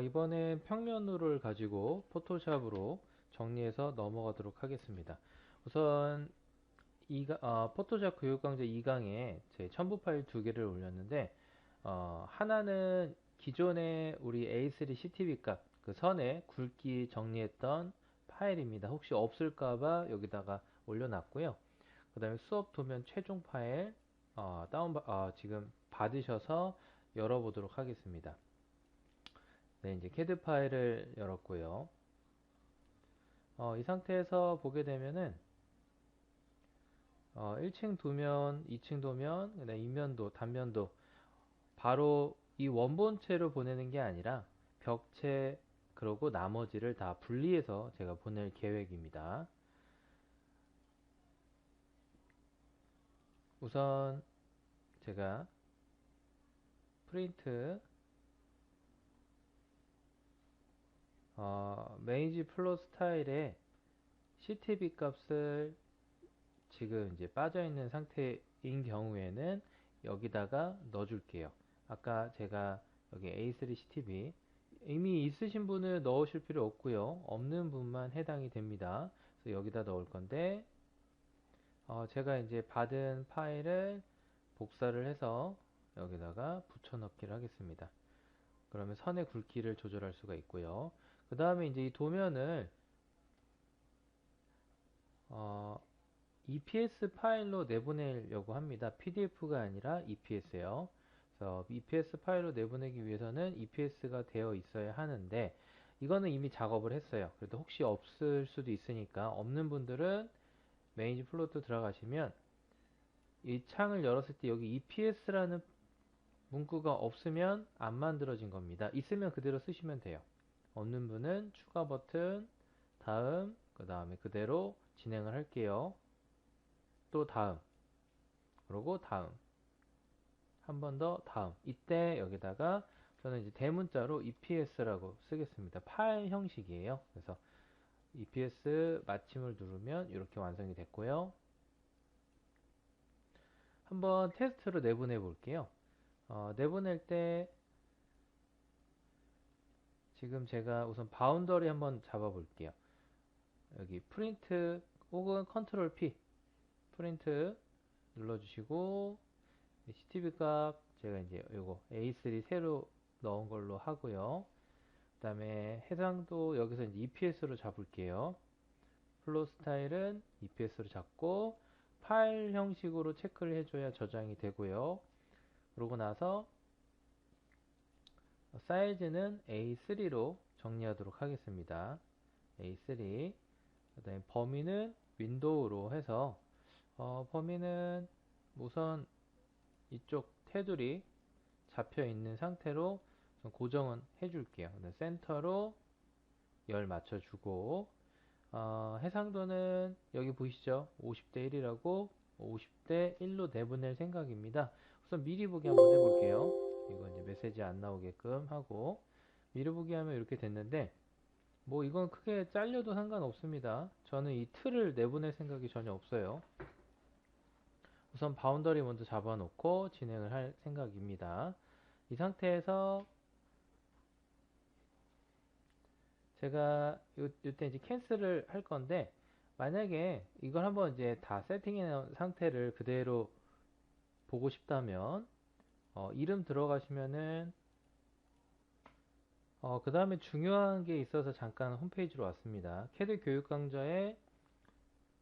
이번엔 평면도를 가지고 포토샵으로 정리해서 넘어가도록 하겠습니다. 우선 포토샵 교육강좌 2강에 제 첨부 파일 두 개를 올렸는데, 하나는 기존에 우리 A3 CTB 값, 그 선에 굵기 정리했던 파일입니다. 혹시 없을까봐 여기다가 올려놨고요. 그 다음에 수업 도면 최종 파일, 지금 받으셔서 열어보도록 하겠습니다. 네, 이제 캐드 파일을 열었고요. 이 상태에서 보게 되면은 1층 도면, 2층 도면, 그다음 인면도, 단면도 바로 이 원본체로 보내는 게 아니라 벽체 그러고 나머지를 다 분리해서 제가 보낼 계획입니다. 우선 제가 프린트 메이지 플롯 스타일의 CTB 값을 지금 이제 빠져있는 상태인 경우에는 여기다가 넣어줄게요. 아까 제가 여기 A3 CTB 이미 있으신 분은 넣으실 필요 없고요. 없는 분만 해당이 됩니다. 그래서 여기다 넣을 건데 제가 이제 받은 파일을 복사를 해서 여기다가 붙여넣기를 하겠습니다. 그러면 선의 굵기를 조절할 수가 있고요. 그 다음에 이제 이 도면을 어, EPS 파일로 내보내려고 합니다. PDF가 아니라 EPS예요. 그래서 EPS 파일로 내보내기 위해서는 EPS가 되어 있어야 하는데 이거는 이미 작업을 했어요. 그래도 혹시 없을 수도 있으니까 없는 분들은 메인지 플로트 들어가시면 이 창을 열었을 때 여기 EPS라는 문구가 없으면 안 만들어진 겁니다. 있으면 그대로 쓰시면 돼요. 없는 분은 추가 버튼, 다음, 그 다음에 그대로 진행을 할게요. 또 다음, 그리고 다음, 한 번 더 다음. 이때 여기다가 저는 이제 대문자로 EPS라고 쓰겠습니다. 파일 형식이에요. 그래서 EPS 마침을 누르면 이렇게 완성이 됐고요. 한번 테스트로 내보내 볼게요. 내보낼 때 지금 제가 우선 바운더리 한번 잡아 볼게요. 여기 프린트 혹은 컨트롤 P 프린트 눌러주시고 CTB 값 제가 이제 이거 A3 새로 넣은 걸로 하고요. 그 다음에 해상도 여기서 이제 EPS로 잡을게요. 플로 스타일은 EPS로 잡고 파일 형식으로 체크를 해줘야 저장이 되고요. 그러고 나서 사이즈는 A3로 정리하도록 하겠습니다. A3 그 다음에 범위는 윈도우로 해서 범위는 우선 이쪽 테두리 잡혀 있는 상태로 고정은 해줄게요. 센터로 열 맞춰주고 해상도는 여기 보이시죠? 50대 1이라고 50대 1로 내보낼 생각입니다. 우선 미리 보기 한번 해볼게요. 이거 이제 메시지 안 나오게끔 하고 미리 보기 하면 이렇게 됐는데 뭐 이건 크게 잘려도 상관없습니다. 저는 이 틀을 내보낼 생각이 전혀 없어요. 우선 바운더리 먼저 잡아놓고 진행을 할 생각입니다. 이 상태에서 제가 이때 이제 캔슬을 할 건데 만약에 이걸 한번 이제 다 세팅해 놓은 상태를 그대로 보고 싶다면 이름 들어가시면은 그 다음에 중요한 게 있어서 잠깐 홈페이지로 왔습니다. 캐드 교육 강좌에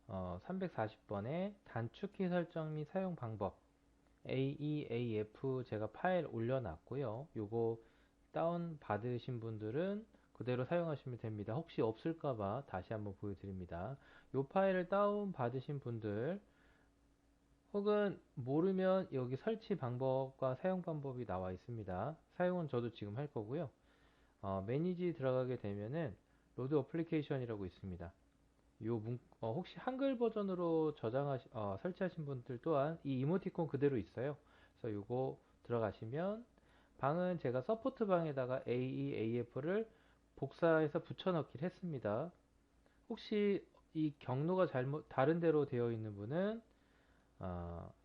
340번에 단축키 설정 및 사용 방법 AEAF 제가 파일 올려놨고요. 요거 다운 받으신 분들은 그대로 사용하시면 됩니다. 혹시 없을까봐 다시 한번 보여드립니다. 요 파일을 다운 받으신 분들 혹은 모르면 여기 설치 방법과 사용 방법이 나와 있습니다. 사용은 저도 지금 할 거고요. 매니지 들어가게 되면은 로드 어플리케이션이라고 있습니다. 혹시 한글 버전으로 설치하신 분들 또한 이 이모티콘 그대로 있어요. 그래서 요거 들어가시면 방은 제가 서포트 방에다가 AEAF를 복사해서 붙여넣기를 했습니다. 혹시 이 경로가 다른 데로 되어 있는 분은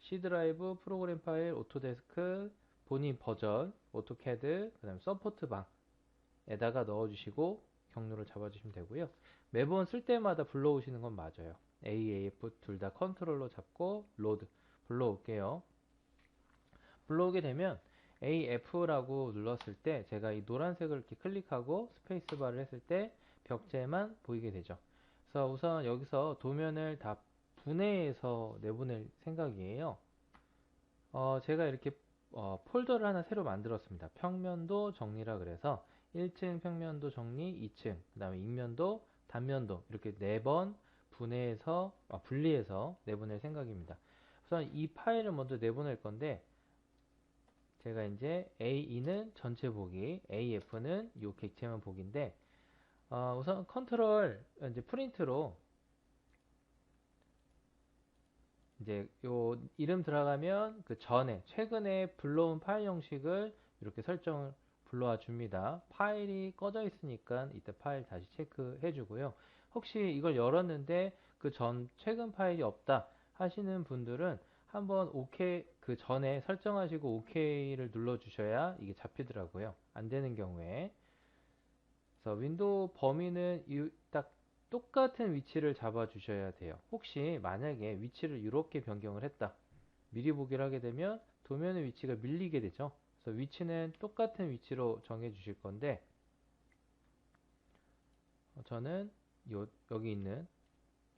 C 드라이브, 프로그램 파일, 오토데스크, 본인 버전, 오토캐드, 그 다음 서포트 방 에다가 넣어주시고 경로를 잡아주시면 되고요. 매번 쓸 때마다 불러오시는 건 맞아요. A, AF 둘 다 컨트롤로 잡고 로드 불러올게요. 불러오게 되면 AF라고 눌렀을 때 제가 이 노란색을 이렇게 클릭하고 스페이스바를 했을 때 벽체만 보이게 되죠. 그래서 우선 여기서 도면을 다 분해해서 내보낼 생각이에요. 제가 이렇게 폴더를 하나 새로 만들었습니다. 평면도 정리라 그래서 1층 평면도 정리, 2층, 그 다음에 입면도, 단면도 이렇게 4번 분리해서 내보낼 생각입니다. 우선 이 파일을 먼저 내보낼 건데 제가 이제 AE는 전체 보기, AF는 요 객체만 보기인데 우선 컨트롤 이제 프린트로 이제 요 이름 들어가면 그 전에 최근에 불러온 파일 형식을 이렇게 설정을 불러와 줍니다. 파일이 꺼져 있으니까 이때 파일 다시 체크해 주고요. 혹시 이걸 열었는데 그 전 최근 파일이 없다 하시는 분들은 한번 OK 그 전에 설정하시고 OK를 눌러 주셔야 이게 잡히더라고요. 안 되는 경우에. 그래서 윈도우 범위는 딱 똑같은 위치를 잡아 주셔야 돼요. 혹시 만약에 위치를 이렇게 변경을 했다. 미리 보기를 하게 되면 도면의 위치가 밀리게 되죠. 그래서 위치는 똑같은 위치로 정해 주실 건데 저는 여기 있는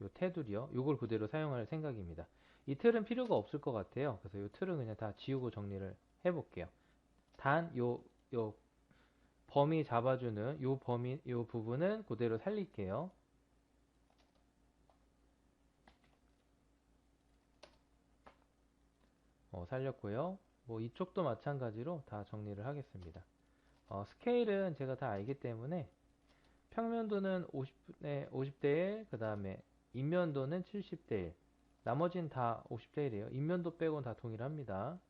요 테두리요. 요걸 그대로 사용할 생각입니다. 이 틀은 필요가 없을 것 같아요. 그래서 요 틀은 그냥 다 지우고 정리를 해 볼게요. 단 요 범위 잡아주는 요 부분은 그대로 살릴게요. 살렸고요. 뭐 이쪽도 마찬가지로 다 정리를 하겠습니다. 스케일은 제가 다 알기 때문에 평면도는 50대 1, 그 다음에 인면도는 70대 1. 나머지는 다 50대 1이에요. 인면도 빼고는 다 동일합니다.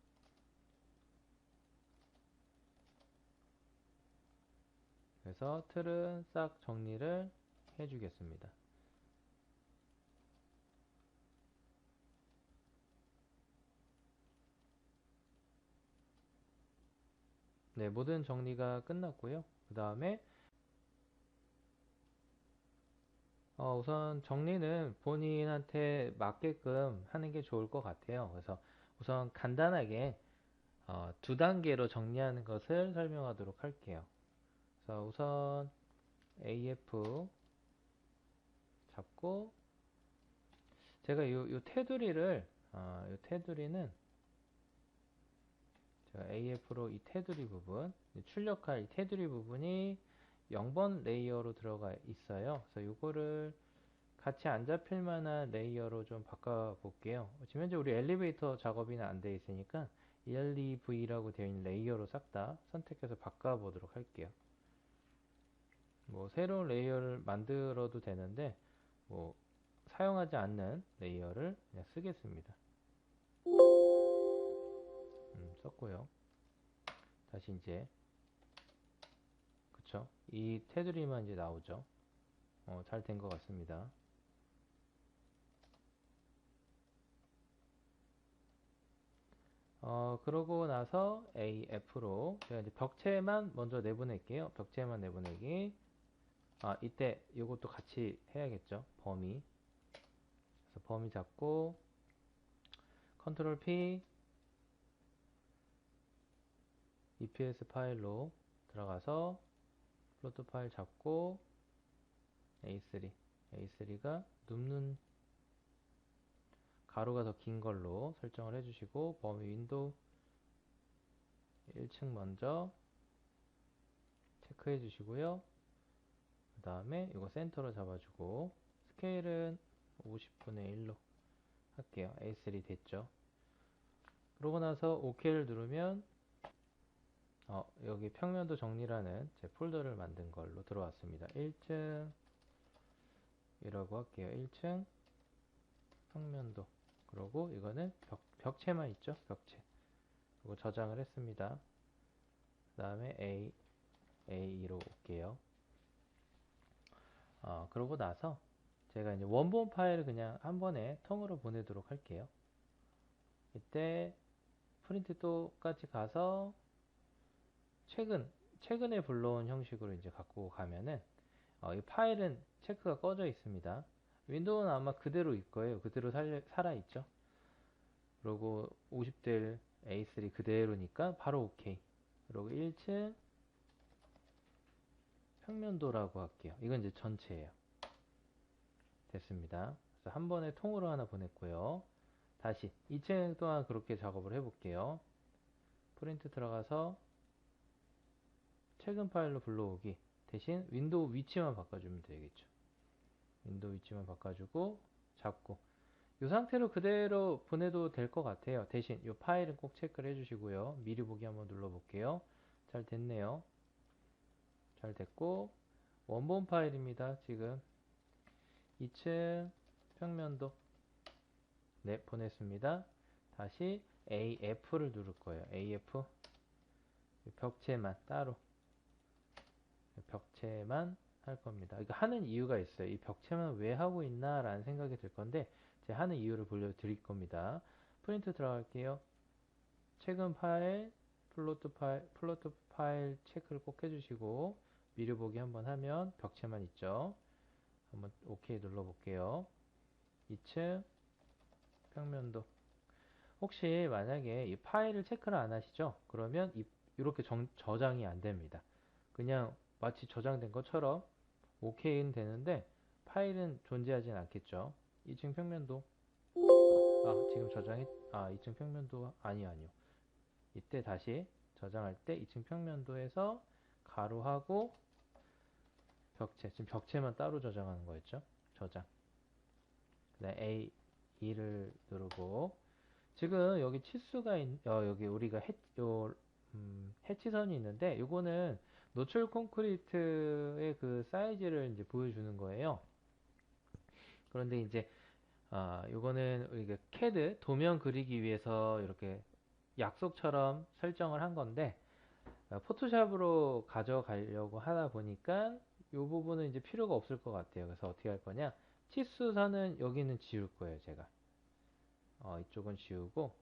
그래서 틀은 싹 정리를 해주겠습니다. 네, 모든 정리가 끝났고요. 그 다음에 우선 정리는 본인한테 맞게끔 하는 게 좋을 것 같아요. 그래서 우선 간단하게 두 단계로 정리하는 것을 설명하도록 할게요. 그래서 우선 AF 잡고 제가 요 테두리를 요 테두리는 제가 AF로 이 테두리 부분 출력할 이 테두리 부분이 0번 레이어로 들어가 있어요. 그래서 요거를 같이 안 잡힐 만한 레이어로 좀 바꿔 볼게요. 지금 현재 우리 엘리베이터 작업이는 안 돼 있으니까 ELEV라고 되어 있는 레이어로 싹 다 선택해서 바꿔 보도록 할게요. 뭐 새로운 레이어를 만들어도 되는데 뭐 사용하지 않는 레이어를 그냥 쓰겠습니다. 썼고요. 다시 이제 그쵸? 이 테두리만 이제 나오죠. 잘 된 것 같습니다. 그러고 나서 AF로 제가 이제 벽체만 먼저 내보낼게요. 벽체만 내보내기. 이때 이것도 같이 해야겠죠. 범위. 그래서 범위 잡고 컨트롤 P EPS 파일로 들어가서 플로트 파일 잡고 A3가 눕는 가로가 더 긴 걸로 설정을 해주시고 범위 윈도우 1층 먼저 체크해 주시고요. 그 다음에 이거 센터로 잡아주고 스케일은 50분의 1로 할게요. A3 됐죠. 그러고 나서 OK를 누르면 여기 평면도 정리라는 제 폴더를 만든 걸로 들어왔습니다. 1층 이라고 할게요. 1층 평면도 그리고 이거는 벽체만 있죠. 벽체 그리고 저장을 했습니다. 그 다음에 A2로 올게요. 그러고 나서 제가 이제 원본 파일을 그냥 한 번에 통으로 보내도록 할게요. 이때 프린트 똑같이 가서 최근 최근에 불러온 형식으로 이제 갖고 가면은 이 파일은 체크가 꺼져 있습니다. 윈도우는 아마 그대로일 거예요. 그대로 살아있죠. 그리고 50대 A3 그대로니까 바로 OK. 그리고 1층 평면도라고 할게요. 이건 이제 전체예요. 됐습니다. 그래서 한 번에 통으로 하나 보냈고요. 다시 2층 또한 그렇게 작업을 해볼게요. 프린트 들어가서 최근 파일로 불러오기 대신 윈도우 위치만 바꿔주면 되겠죠. 윈도우 위치만 바꿔주고 잡고 이 상태로 그대로 보내도 될 것 같아요. 대신 이 파일은 꼭 체크를 해주시고요. 미리 보기 한번 눌러볼게요. 잘 됐네요. 잘 됐고 원본 파일입니다. 지금 2층 평면도 네 보냈습니다. 다시 AF를 누를 거예요. AF 벽체만 따로 벽체만 할 겁니다. 이거 하는 이유가 있어요. 이 벽체만 왜 하고 있나 라는 생각이 들 건데 제가 하는 이유를 보여드릴 겁니다. 프린트 들어갈게요. 최근 파일, 플로트 파일 체크를 꼭 해주시고 미리 보기 한번 하면 벽체만 있죠. 한번 OK 눌러볼게요. 2층 평면도 혹시 만약에 이 파일을 체크를 안 하시죠? 그러면 이렇게 저장이 안 됩니다. 그냥 마치 저장된 것처럼 OK는 되는데 파일은 존재하진 않겠죠. 2층 평면도 지금 2층 평면도 아니요. 이때 다시 저장할 때 2층 평면도에서 가로하고 벽체 지금 벽체만 따로 저장하는 거였죠. 저장 그다음 A2를 누르고 지금 여기 치수가 여기 우리가 해치선이 있는데 요거는 노출 콘크리트의 그 사이즈를 이제 보여주는 거예요. 그런데 이제 요거는 우리가 CAD 도면 그리기 위해서 이렇게 약속처럼 설정을 한 건데 포토샵으로 가져가려고 하다 보니까 요 부분은 이제 필요가 없을 것 같아요. 그래서 어떻게 할 거냐? 치수선은 여기는 지울 거예요, 제가. 이쪽은 지우고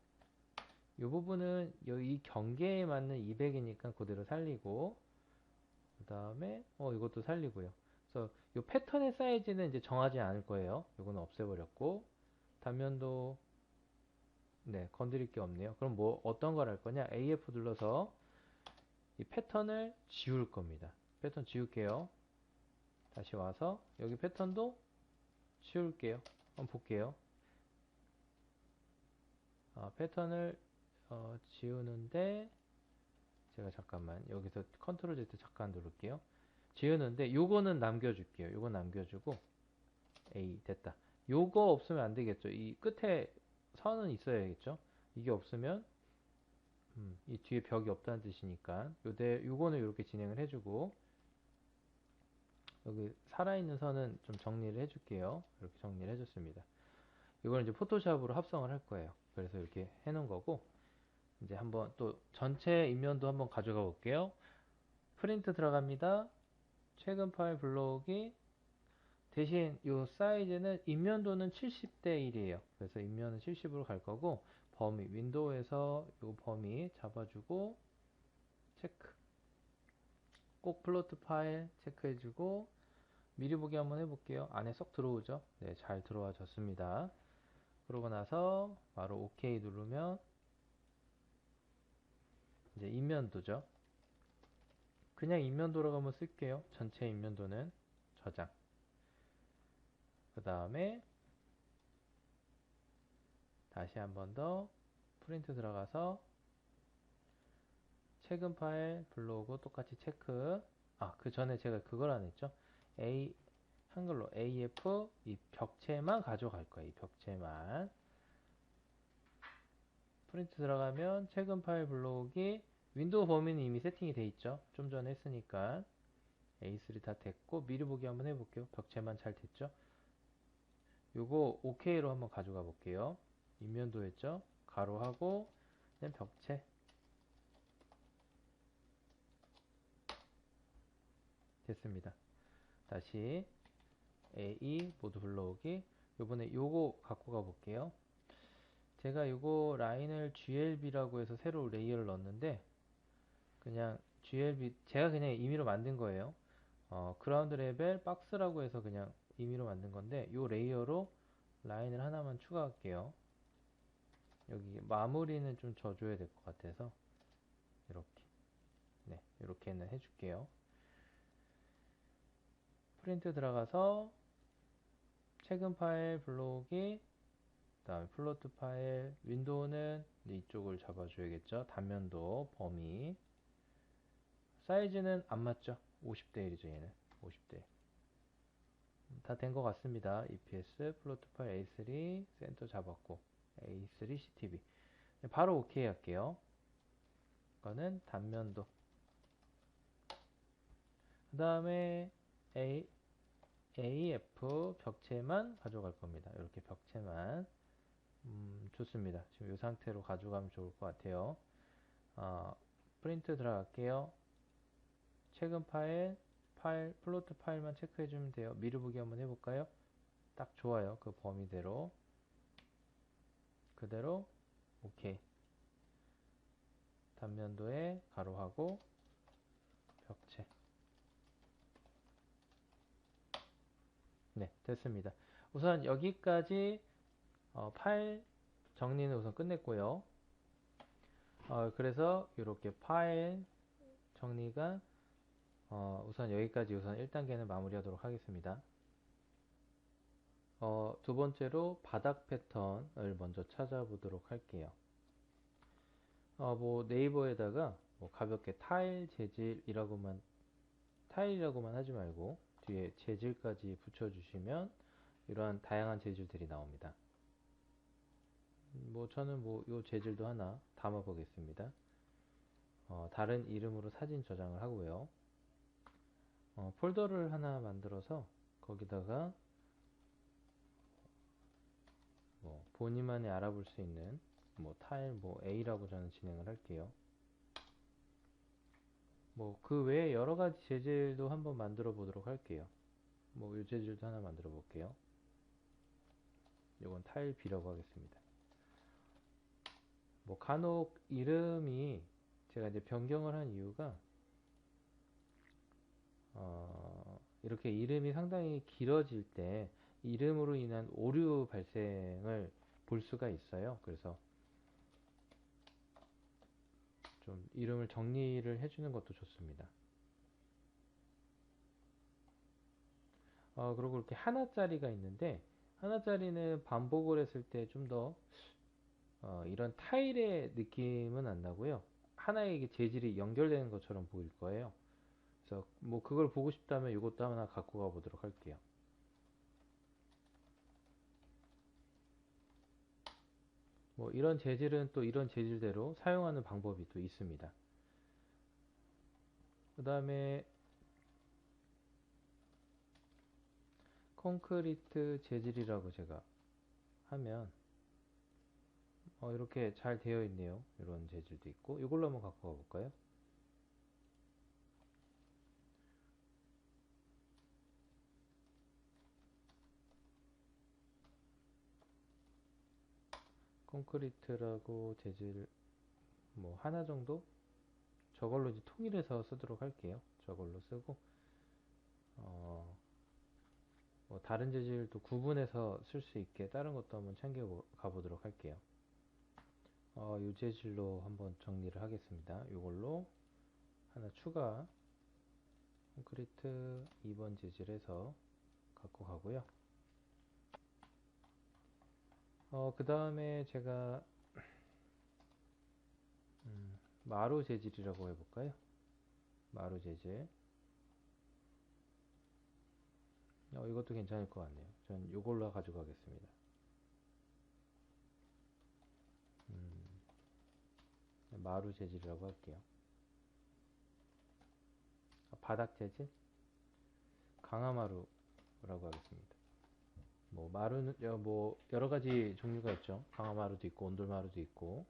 요 부분은 이 경계에 맞는 200이니까 그대로 살리고 그 다음에 이것도 살리고요. 그래서 요 패턴의 사이즈는 이제 정하지 않을 거예요. 요거는 없애버렸고 단면도 네 건드릴 게 없네요. 그럼 뭐 어떤 걸 할 거냐? AF 눌러서 이 패턴을 지울 겁니다. 패턴 지울게요. 다시 와서 여기 패턴도 지울게요. 한번 볼게요. 패턴을 지우는데 제가 잠깐만 여기서 컨트롤 Z 잠깐 누를게요. 지우는데 요거는 남겨줄게요. 요거 남겨주고 A 됐다. 요거 없으면 안 되겠죠. 이 끝에 선은 있어야겠죠. 이게 없으면 이 뒤에 벽이 없다는 뜻이니까 요거는 이렇게 진행을 해주고 여기 살아있는 선은 좀 정리를 해줄게요. 이렇게 정리를 해줬습니다. 이걸 이제 포토샵으로 합성을 할 거예요. 그래서 이렇게 해놓은 거고 이제 한번 또 전체 인면도 한번 가져가 볼게요. 프린트 들어갑니다. 최근 파일 불러오기 대신 이 사이즈는 인면도는 70대 1이에요. 그래서 인면은 70으로 갈 거고 범위 윈도우에서 이 범위 잡아주고 체크 꼭 플로트 파일 체크해주고 미리 보기 한번 해볼게요. 안에 쏙 들어오죠? 네, 잘 들어와졌습니다. 그러고 나서 바로 OK 누르면 이제 인면도죠. 그냥 인면도로 한번 쓸게요. 전체 인면도는 저장. 그 다음에 다시 한 번 더 프린트 들어가서 최근 파일 불러오고 똑같이 체크. 그 전에 제가 그걸 안 했죠. 한글로 AF 이 벽체만 가져갈 거예요. 이 벽체만. 프린트 들어가면 최근 파일 불러오기 윈도우 범위는 이미 세팅이 돼 있죠. 좀 전에 했으니까 A3 다 됐고 미리 보기 한번 해볼게요. 벽체만 잘 됐죠. 요거 OK로 한번 가져가 볼게요. 인면도 했죠. 가로하고 그냥 벽체 됐습니다. 다시 A2 모두 불러오기 요번에 요거 갖고 가 볼게요. 제가 요거 라인을 GLB라고 해서 새로 레이어를 넣었는데 그냥 GLB 제가 그냥 임의로 만든 거예요. 그라운드 레벨 박스라고 해서 그냥 임의로 만든 건데 요 레이어로 라인을 하나만 추가할게요. 여기 마무리는 좀 져줘야 될 것 같아서 이렇게, 네, 이렇게는 해줄게요. 프린트 들어가서 최근 파일 블록이, 그 다음에 플로트 파일, 윈도우는 이쪽을 잡아줘야겠죠. 단면도 범위 사이즈는 안 맞죠. 50대 1이죠. 얘는 50대 1. 다 된 것 같습니다. EPS 플로트 파일 A3 센터 잡았고 A3 CTB 바로 OK 할게요. 이거는 단면도, 그 다음에 AF 벽체만 가져갈 겁니다. 이렇게 벽체만. 좋습니다. 지금 이 상태로 가져가면 좋을 것 같아요. 프린트 들어갈게요. 최근 파일, 플로트 파일만 체크해주면 돼요. 미리 보기 한번 해볼까요? 딱 좋아요. 그 범위대로. 그대로, OK. 단면도에 가로하고, 벽체. 네, 됐습니다. 우선 여기까지 파일 정리는 우선 끝냈고요. 그래서 이렇게 파일 정리가 우선 여기까지 우선 1단계는 마무리하도록 하겠습니다. 두 번째로 바닥 패턴을 먼저 찾아보도록 할게요. 뭐 네이버에다가 뭐 가볍게 타일 재질이라고만, 타일이라고만 하지 말고 뒤에 재질까지 붙여주시면 이러한 다양한 재질들이 나옵니다. 뭐 저는 뭐 요 재질도 하나 담아 보겠습니다. 다른 이름으로 사진 저장을 하고요. 폴더를 하나 만들어서 거기다가 뭐 본인만이 알아볼 수 있는 뭐 타일 뭐 A라고 저는 진행을 할게요. 뭐 그 외에 여러 가지 재질도 한번 만들어 보도록 할게요. 뭐 이 재질도 하나 만들어 볼게요. 이건 타일 B라고 하겠습니다. 뭐 간혹 이름이 제가 이제 변경을 한 이유가 이렇게 이름이 상당히 길어질 때 이름으로 인한 오류 발생을 볼 수가 있어요. 그래서 좀 이름을 정리를 해주는 것도 좋습니다. 그리고 이렇게 하나짜리가 있는데 하나짜리는 반복을 했을 때 좀 더 이런 타일의 느낌은 안 나고요. 하나의 이게 재질이 연결되는 것처럼 보일 거예요. 그래서 뭐 그걸 보고 싶다면 이것도 하나 갖고 가 보도록 할게요. 뭐 이런 재질은 또 이런 재질대로 사용하는 방법이 또 있습니다. 그 다음에 콘크리트 재질이라고 제가 하면 이렇게 잘 되어 있네요. 이런 재질도 있고 이걸로 한번 갖고 가 볼까요? 콘크리트라고 재질 뭐 하나 정도 저걸로 이제 통일해서 쓰도록 할게요. 저걸로 쓰고 뭐 다른 재질도 구분해서 쓸 수 있게 다른 것도 한번 챙겨 가보도록 할게요. 이 재질로 한번 정리를 하겠습니다. 이걸로 하나 추가 콘크리트 2번 재질에서 갖고 가고요. 그 다음에 제가 마루 재질이라고 해볼까요? 마루 재질. 이것도 괜찮을 것 같네요. 전 이걸로 가져가겠습니다. 마루 재질이라고 할게요. 바닥 재질? 강화마루라고 하겠습니다. 뭐 마루는 뭐 여러 가지 종류가 있죠. 강화마루도 있고 온돌마루도 있고.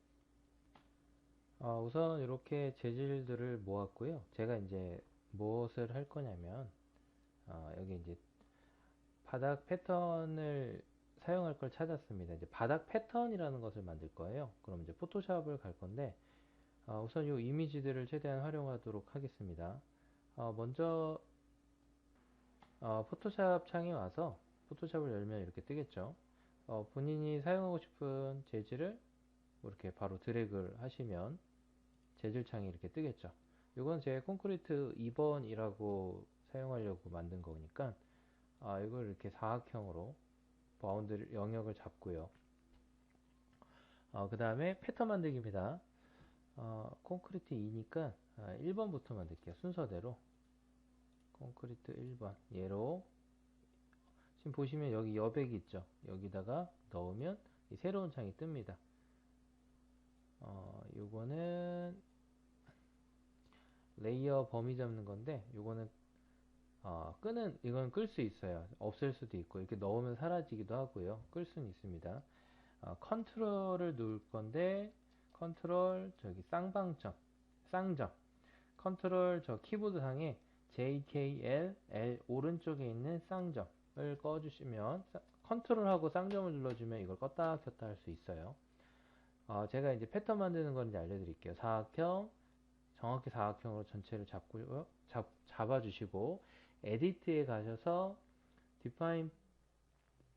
우선 이렇게 재질들을 모았고요. 제가 이제 무엇을 할 거냐면 여기 이제 바닥 패턴을 사용할 걸 찾았습니다. 이제 바닥 패턴이라는 것을 만들 거예요. 그럼 이제 포토샵을 갈 건데 우선 이 이미지들을 최대한 활용하도록 하겠습니다. 먼저 포토샵 창에 와서 포토샵을 열면 이렇게 뜨겠죠. 본인이 사용하고 싶은 재질을 이렇게 바로 드래그를 하시면 재질 창이 이렇게 뜨겠죠. 이건 제 콘크리트 2번이라고 사용하려고 만든 거니까 이걸 이렇게 사각형으로 바운드 영역을 잡고요. 그 다음에 패턴 만들기입니다. 콘크리트 2니까 1번부터 만들게요. 순서대로 콘크리트 1번 얘로 지금 보시면 여기 여백이 있죠. 여기다가 넣으면 이 새로운 창이 뜹니다. 요거는 레이어 범위 잡는 건데 요거는 이건 끌 수 있어요. 없앨 수도 있고 이렇게 넣으면 사라지기도 하고요. 끌 수는 있습니다. 컨트롤을 누를 건데 컨트롤 저기 쌍점 컨트롤 저 키보드 상에 JKL 오른쪽에 있는 쌍점을 꺼주시면 컨트롤하고 쌍점을 눌러주면 이걸 껐다 켰다 할 수 있어요. 제가 이제 패턴 만드는 건 이제 알려드릴게요. 사각형 정확히 사각형으로 전체를 잡고요. 잡아주시고 에디트에 가셔서 Define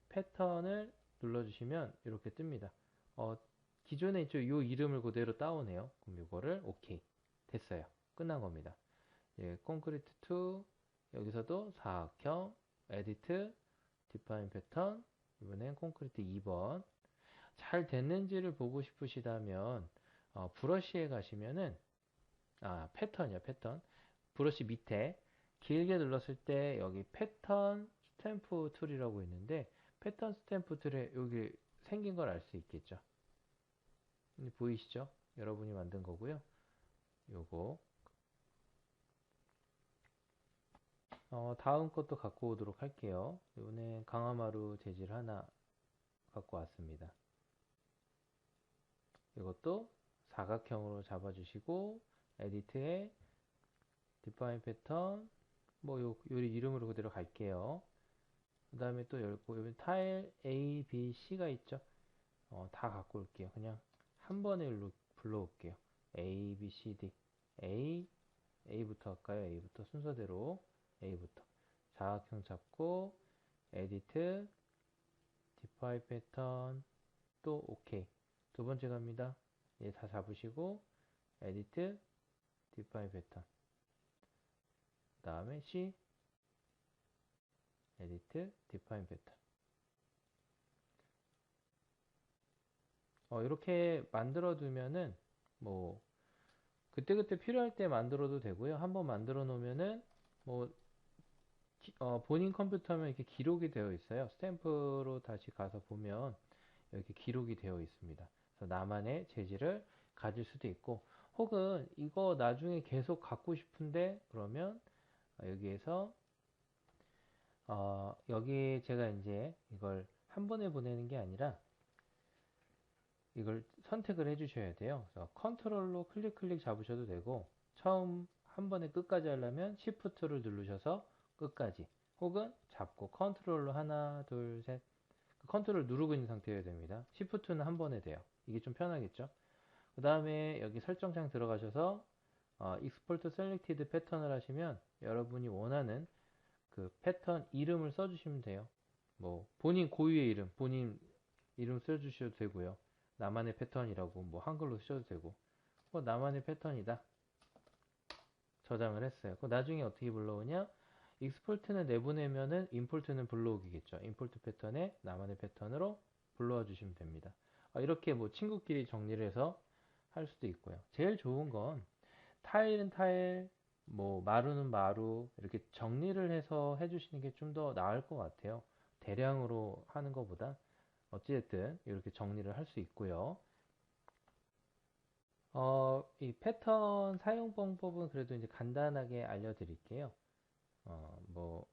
패턴을 눌러주시면 이렇게 뜹니다. 기존에 있죠. 요 이름을 그대로 따오네요. 그럼 이거를 오케이 됐어요. 끝난 겁니다. 예, 콘크리트 2 여기서도 사각형 에디트 디파인 패턴 이번엔 콘크리트 2번 잘 됐는지를 보고 싶으시다면 브러쉬에 가시면은 패턴이요 패턴 브러쉬 밑에 길게 눌렀을 때 여기 패턴 스탬프 툴이라고 있는데 패턴 스탬프 툴에 여기 생긴 걸 알 수 있겠죠. 보이시죠? 여러분이 만든 거고요. 요거 다음 것도 갖고 오도록 할게요. 이번엔 강화마루 재질 하나 갖고 왔습니다. 이것도 사각형으로 잡아주시고 에디트에 디파인 패턴 요 이름으로 그대로 갈게요. 그 다음에 또 열고 여기 타일 A, B, C가 있죠. 다 갖고 올게요. 그냥 한 번에 불러올게요. A, B, C, D A부터 할까요? A부터 순서대로 A부터 사각형 잡고 에디트 디파인 패턴 또 오케이 두 번째 갑니다. 얘 다 잡으시고 에디트 디파인 패턴 그 다음에 C 에디트 디파인 패턴 이렇게 만들어 두면은 뭐 그때그때 필요할 때 만들어도 되고요. 한번 만들어 놓으면은 뭐 본인 컴퓨터면 이렇게 기록이 되어 있어요. 스탬프로 다시 가서 보면 이렇게 기록이 되어 있습니다. 그래서 나만의 재질을 가질 수도 있고 혹은 이거 나중에 계속 갖고 싶은데 그러면 여기에서 여기 제가 이제 이걸 한 번에 보내는 게 아니라 이걸 선택을 해 주셔야 돼요. 그래서 컨트롤로 클릭 잡으셔도 되고 처음 한 번에 끝까지 하려면 Shift를 누르셔서 끝까지 혹은 잡고 컨트롤로 하나 둘셋 컨트롤 누르고 있는 상태여야 됩니다. Shift는 한 번에 돼요. 이게 좀 편하겠죠. 그 다음에 여기 설정창 들어가셔서 Export Selected 패턴을 하시면 여러분이 원하는 그 패턴 이름을 써주시면 돼요. 뭐 본인 고유의 이름, 본인 이름 써주셔도 되고요. 나만의 패턴이라고 뭐 한글로 쓰셔도 되고 나만의 패턴이다. 저장을 했어요. 나중에 어떻게 불러오냐? 익스포트는 내보내면은 임포트는 불러오기겠죠. 임포트 패턴에 나만의 패턴으로 불러와 주시면 됩니다. 이렇게 뭐 친구끼리 정리를 해서 할 수도 있고요. 제일 좋은 건 타일은 타일, 뭐 마루는 마루 이렇게 정리를 해서 해주시는 게 좀 더 나을 것 같아요. 대량으로 하는 것보다 어찌됐든 이렇게 정리를 할 수 있고요. 이 패턴 사용 방법은 그래도 이제 간단하게 알려드릴게요. 뭐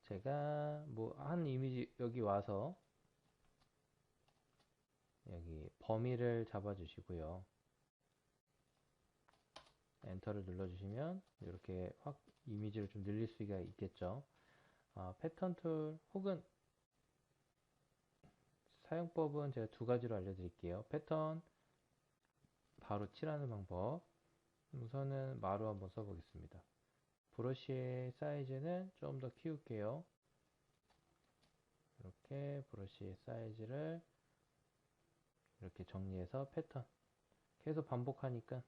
제가 뭐 한 이미지 여기 와서 여기 범위를 잡아주시고요. 엔터를 눌러주시면 이렇게 확 이미지를 좀 늘릴 수가 있겠죠. 패턴 툴 혹은 사용법은 제가 두 가지로 알려드릴게요. 패턴 바로 칠하는 방법. 우선은 마루 한번 써보겠습니다. 브러쉬의 사이즈는 좀 더 키울게요. 이렇게 브러쉬의 사이즈를 이렇게 정리해서 패턴 계속 반복하니까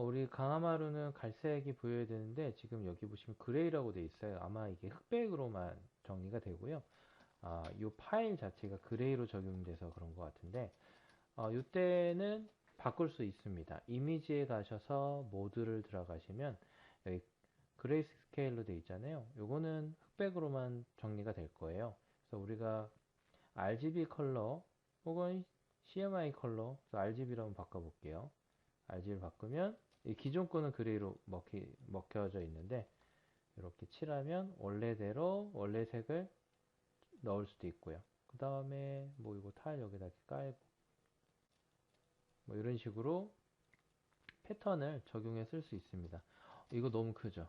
우리 강화마루는 갈색이 보여야 되는데 지금 여기 보시면 그레이라고 돼 있어요. 아마 이게 흑백으로만 정리가 되고요. 이 파일 자체가 그레이로 적용돼서 그런 것 같은데 이때는 바꿀 수 있습니다. 이미지에 가셔서 모드를 들어가시면 여기 그레이 스케일로 돼 있잖아요. 요거는 흑백으로만 정리가 될 거예요. 그래서 우리가 RGB 컬러 혹은 CMY 컬러, RGB로 한번 바꿔볼게요. RGB를 바꾸면 이 기존 거는 그레이로 먹혀져 있는데 이렇게 칠하면 원래대로 원래 색을 넣을 수도 있고요. 그 다음에 뭐 이거 타일 여기다 이렇게 깔고 뭐 이런 식으로 패턴을 적용해 쓸 수 있습니다. 이거 너무 크죠?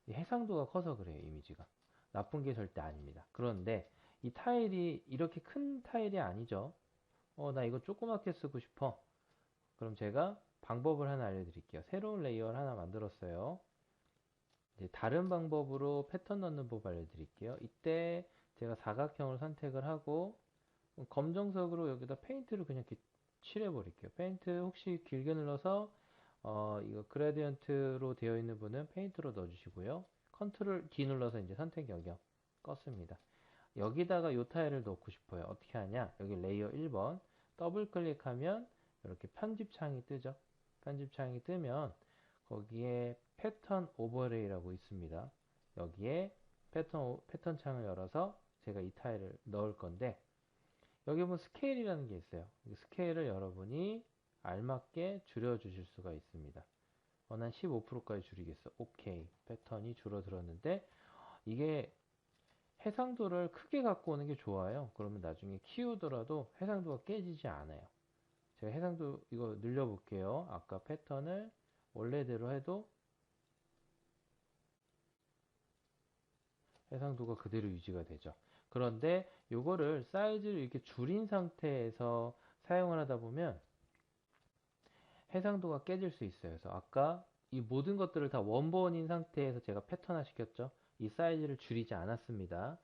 이 해상도가 커서 그래요, 이미지가. 나쁜 게 절대 아닙니다. 그런데 이 타일이 이렇게 큰 타일이 아니죠. 나 이거 조그맣게 쓰고 싶어. 그럼 제가 방법을 하나 알려드릴게요. 새로운 레이어를 하나 만들었어요. 이제 다른 방법으로 패턴 넣는 법 알려드릴게요. 이때 제가 사각형을 선택을 하고 검정색으로 여기다 페인트를 그냥 이렇게 칠해 버릴게요. 페인트 혹시 길게 눌러서 이거 그레디언트로 되어 있는 분은 페인트로 넣어주시고요. 컨트롤 D 눌러서 이제 선택 영역 껐습니다. 여기다가 이 타일을 넣고 싶어요. 어떻게 하냐? 여기 레이어 1번 더블 클릭하면 이렇게 편집창이 뜨죠. 편집창이 뜨면 거기에 패턴 오버레이라고 있습니다. 여기에 패턴 창을 열어서 제가 이 타일을 넣을 건데 여기 보면 스케일이라는 게 있어요. 스케일을 여러분이 알맞게 줄여주실 수가 있습니다. 난 15%까지 줄이겠어. 오케이. 패턴이 줄어들었는데 이게 해상도를 크게 갖고 오는 게 좋아요. 그러면 나중에 키우더라도 해상도가 깨지지 않아요. 제가 해상도 이거 늘려볼게요. 아까 패턴을 원래대로 해도 해상도가 그대로 유지가 되죠. 그런데 이거를 사이즈를 이렇게 줄인 상태에서 사용을 하다 보면 해상도가 깨질 수 있어요. 그래서 아까 이 모든 것들을 다 원본인 상태에서 제가 패턴화 시켰죠. 이 사이즈를 줄이지 않았습니다.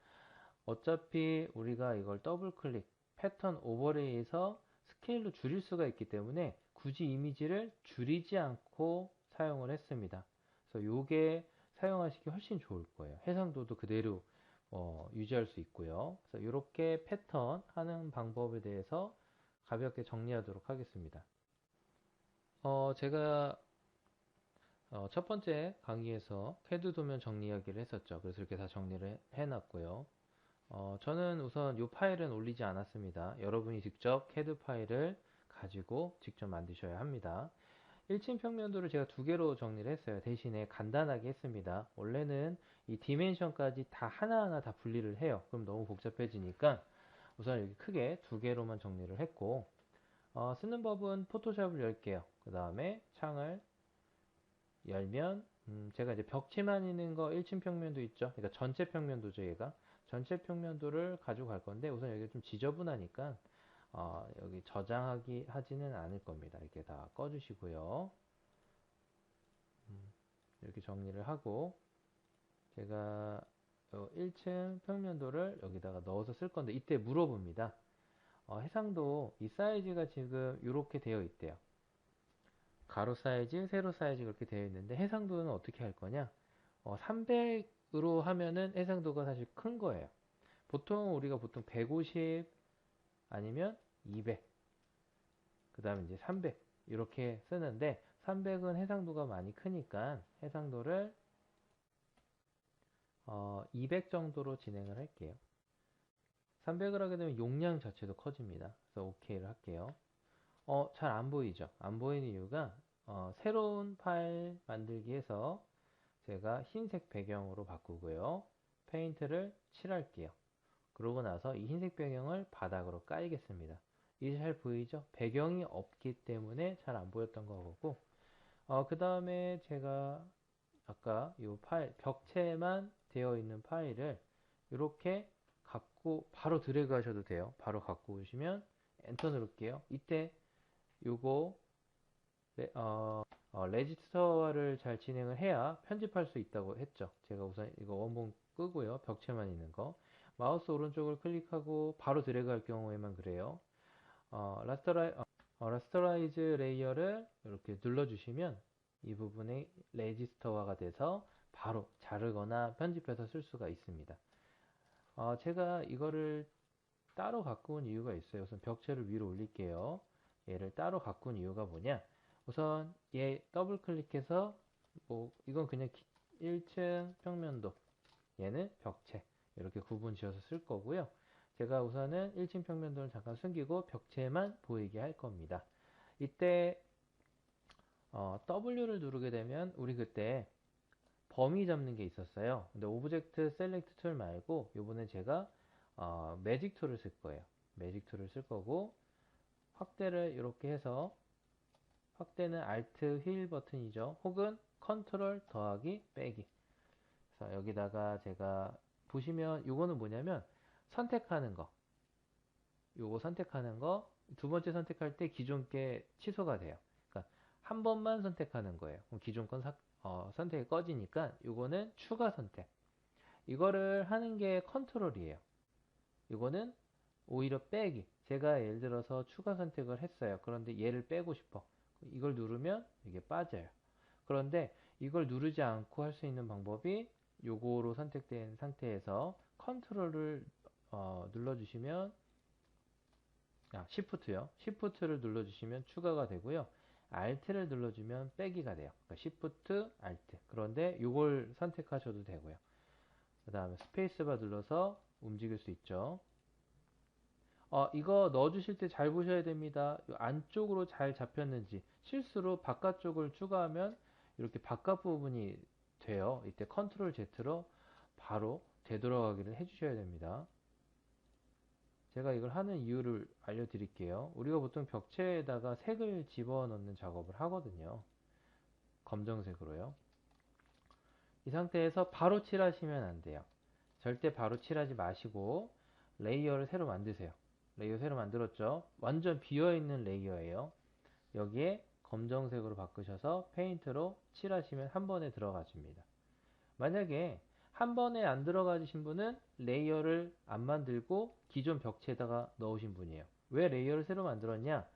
어차피 우리가 이걸 더블 클릭 패턴 오버레이에서 스케일로 줄일 수가 있기 때문에 굳이 이미지를 줄이지 않고 사용을 했습니다. 그래서 요게 사용하시기 훨씬 좋을 거예요. 해상도도 그대로 유지할 수 있고요. 그래서 이렇게 패턴 하는 방법에 대해서 가볍게 정리하도록 하겠습니다. 제가 첫 번째 강의에서 캐드 도면 정리하기를 했었죠. 그래서 이렇게 다 정리를 해놨고요. 저는 우선 이 파일은 올리지 않았습니다. 여러분이 직접 캐드 파일을 가지고 직접 만드셔야 합니다. 1층 평면도를 제가 두 개로 정리를 했어요. 대신에 간단하게 했습니다. 원래는 이 디멘션까지 다 하나하나 다 분리를 해요. 그럼 너무 복잡해지니까 우선 이렇게 크게 두 개로만 정리를 했고 쓰는 법은 포토샵을 열게요. 그 다음에 창을 열면 제가 이제 벽체만 있는 거 1층 평면도 있죠. 그러니까 전체 평면도죠, 얘가. 전체 평면도를 가지고 갈 건데 우선 여기 좀 지저분하니까 여기 저장하기 하지는 않을 겁니다. 이렇게 다 꺼주시고요. 이렇게 정리를 하고 제가 1층 평면도를 여기다가 넣어서 쓸 건데 이때 물어봅니다. 해상도 이 사이즈가 지금 이렇게 되어 있대요. 가로 사이즈, 세로 사이즈 그렇게 되어 있는데 해상도는 어떻게 할 거냐? 300으로 하면은 해상도가 사실 큰 거예요. 보통 우리가 보통 150 아니면 200, 그 다음에 이제 300 이렇게 쓰는데 300은 해상도가 많이 크니까 해상도를 200 정도로 진행을 할게요. 300을 하게 되면 용량 자체도 커집니다. 그래서 OK를 할게요. 잘 안 보이죠? 안 보이는 이유가 새로운 파일 만들기에서 제가 흰색 배경으로 바꾸고요. 페인트를 칠할게요. 그러고 나서 이 흰색 배경을 바닥으로 깔겠습니다. 이제 잘 보이죠? 배경이 없기 때문에 잘 안 보였던 거고 그 다음에 제가 아까 이 파일, 벽체만 되어 있는 파일을 이렇게 갖고 바로 드래그 하셔도 돼요. 바로 갖고 오시면 엔터 누를게요. 이때 요거 레지스터화를 잘 진행을 해야 편집할 수 있다고 했죠. 제가 우선 이거 원본 끄고요. 벽체만 있는 거. 마우스 오른쪽을 클릭하고 바로 드래그 할 경우에만 그래요. 라스터라이즈 레이어를 이렇게 눌러주시면 이 부분에 레지스터화가 돼서 바로 자르거나 편집해서 쓸 수가 있습니다. 제가 이거를 따로 갖고 온 이유가 있어요. 우선 벽체를 위로 올릴게요. 얘를 따로 갖고 온 이유가 뭐냐? 우선 얘 더블 클릭해서 이건 그냥 1층 평면도, 얘는 벽체 이렇게 구분 지어서 쓸 거고요. 제가 우선은 1층 평면도를 잠깐 숨기고 벽체만 보이게 할 겁니다. 이때 W를 누르게 되면 우리 그때 범위 잡는 게 있었어요. 근데 오브젝트 셀렉트 툴 말고 요번에 제가 매직 툴을 쓸 거예요. 매직 툴을 쓸 거고 확대를 이렇게 해서 확대는 Alt 휠 버튼이죠. 혹은 컨트롤 더하기 빼기. 그래서 여기다가 제가 보시면 요거는 뭐냐면 선택하는 거. 요거 선택하는 거 두 번째 선택할 때 기존 게 취소가 돼요. 그러니까 한 번만 선택하는 거예요. 그럼 기존 건 선택이 꺼지니까 요거는 추가 선택. 이거를 하는 게 컨트롤이에요. 이거는 오히려 빼기. 제가 예를 들어서 추가 선택을 했어요. 그런데 얘를 빼고 싶어. 이걸 누르면 이게 빠져요. 그런데 이걸 누르지 않고 할 수 있는 방법이 요거로 선택된 상태에서 컨트롤을 눌러주시면 Shift요. Shift를 눌러주시면 추가가 되고요. Alt를 눌러주면 빼기가 돼요. 그러니까 Shift, Alt. 그런데 이걸 선택하셔도 되고요. 그 다음에 스페이스바 눌러서 움직일 수 있죠. 이거 넣어주실 때 잘 보셔야 됩니다. 안쪽으로 잘 잡혔는지. 실수로 바깥쪽을 추가하면 이렇게 바깥 부분이 돼요. 이때 컨트롤 Z로 바로 되돌아가기를 해주셔야 됩니다. 제가 이걸 하는 이유를 알려드릴게요. 우리가 보통 벽체에다가 색을 집어넣는 작업을 하거든요. 검정색으로요. 이 상태에서 바로 칠하시면 안 돼요. 절대 바로 칠하지 마시고 레이어를 새로 만드세요. 레이어 새로 만들었죠? 완전 비어있는 레이어예요. 여기에 검정색으로 바꾸셔서 페인트로 칠하시면 한 번에 들어가집니다. 만약에 한 번에 안 들어가신 분은 레이어를 안 만들고 기존 벽체에다가 넣으신 분이에요. 왜 레이어를 새로 만들었냐?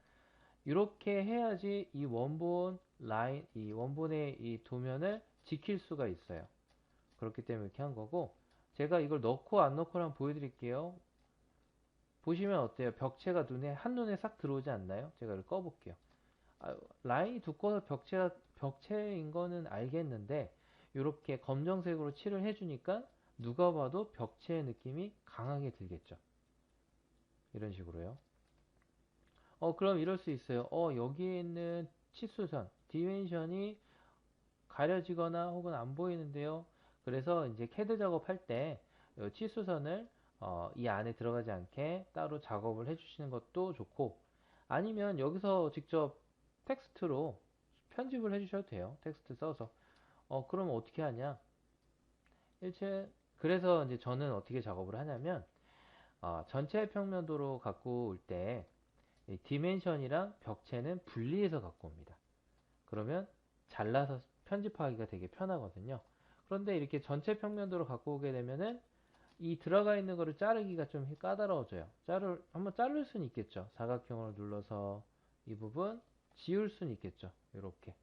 이렇게 해야지 이 원본 라인, 이 원본의 이 도면을 지킬 수가 있어요. 그렇기 때문에 이렇게 한 거고, 제가 이걸 넣고 안 넣고를 한번 보여드릴게요. 보시면 어때요? 벽체가 한눈에 싹 들어오지 않나요? 제가 이걸 꺼볼게요. 라인이 두꺼워서 벽체인 거는 알겠는데, 이렇게 검정색으로 칠을 해주니까 누가 봐도 벽체의 느낌이 강하게 들겠죠. 이런 식으로요. 그럼 이럴 수 있어요. 여기에 있는 치수선, 디멘션이 가려지거나 혹은 안 보이는데요. 그래서 이제 캐드 작업할 때 치수선을 이 안에 들어가지 않게 따로 작업을 해주시는 것도 좋고, 아니면 여기서 직접 텍스트로 편집을 해주셔도 돼요. 텍스트 써서. 그러면 어떻게 하냐? 그래서 이제 저는 어떻게 작업을 하냐면, 전체 평면도로 갖고 올 때, 디멘션이랑 벽체는 분리해서 갖고 옵니다. 그러면 잘라서 편집하기가 되게 편하거든요. 그런데 이렇게 전체 평면도로 갖고 오게 되면은 이 들어가 있는 거를 자르기가 좀 까다로워져요. 한번 자를 수는 있겠죠. 사각형으로 눌러서 이 부분 지울 수는 있겠죠. 이렇게.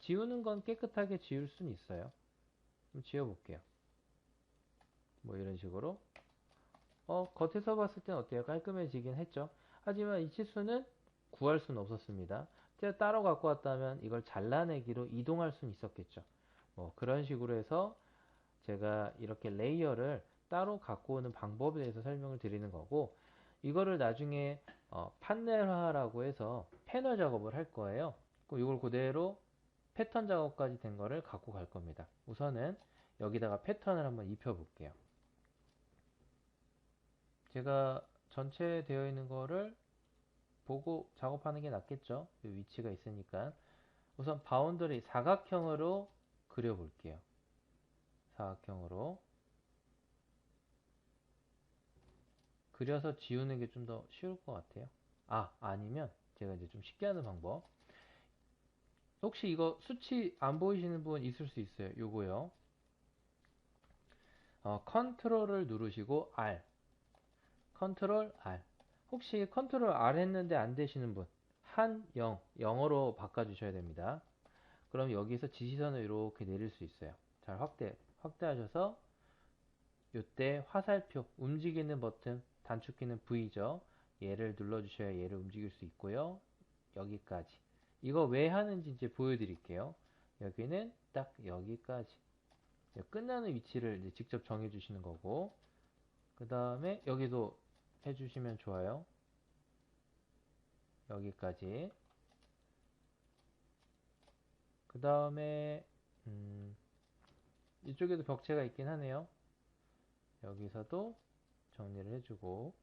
지우는 건 깨끗하게 지울 수는 있어요. 좀 지워볼게요. 뭐 이런 식으로. 겉에서 봤을 땐 어때요? 깔끔해지긴 했죠. 하지만 이 치수는 구할 수는 없었습니다. 제가 따로 갖고 왔다면 이걸 잘라내기로 이동할 수는 있었겠죠. 뭐 그런 식으로 해서 제가 이렇게 레이어를 따로 갖고 오는 방법에 대해서 설명을 드리는 거고, 이거를 나중에 판넬화라고 해서 패널 작업을 할 거예요. 이걸 그대로 패턴 작업까지 된 거를 갖고 갈 겁니다. 우선은 여기다가 패턴을 한번 입혀 볼게요. 제가 전체 되어 있는 거를 보고 작업하는 게 낫겠죠. 위치가 있으니까. 우선 바운더리 사각형으로 그려볼게요. 사각형으로 그려서 지우는 게 좀 더 쉬울 것 같아요. 아니면 제가 이제 좀 쉽게 하는 방법. 혹시 이거 수치 안 보이시는 분 있을 수 있어요. 요거요. 컨트롤을 누르시고 R. 컨트롤 R. 혹시 컨트롤 R 했는데 안 되시는 분, 영어로 바꿔주셔야 됩니다. 그럼 여기서 지시선을 이렇게 내릴 수 있어요. 잘 확대하셔서 이때 화살표, 움직이는 버튼, 단축키는 V죠. 얘를 눌러주셔야 얘를 움직일 수 있고요. 여기까지. 이거 왜 하는지 이제 보여드릴게요. 여기는 딱 여기까지. 끝나는 위치를 이제 직접 정해주시는 거고, 그 다음에 여기도 해주시면 좋아요. 여기까지. 그 다음에 이쪽에도 벽체가 있긴 하네요. 여기서도 정리를 해주고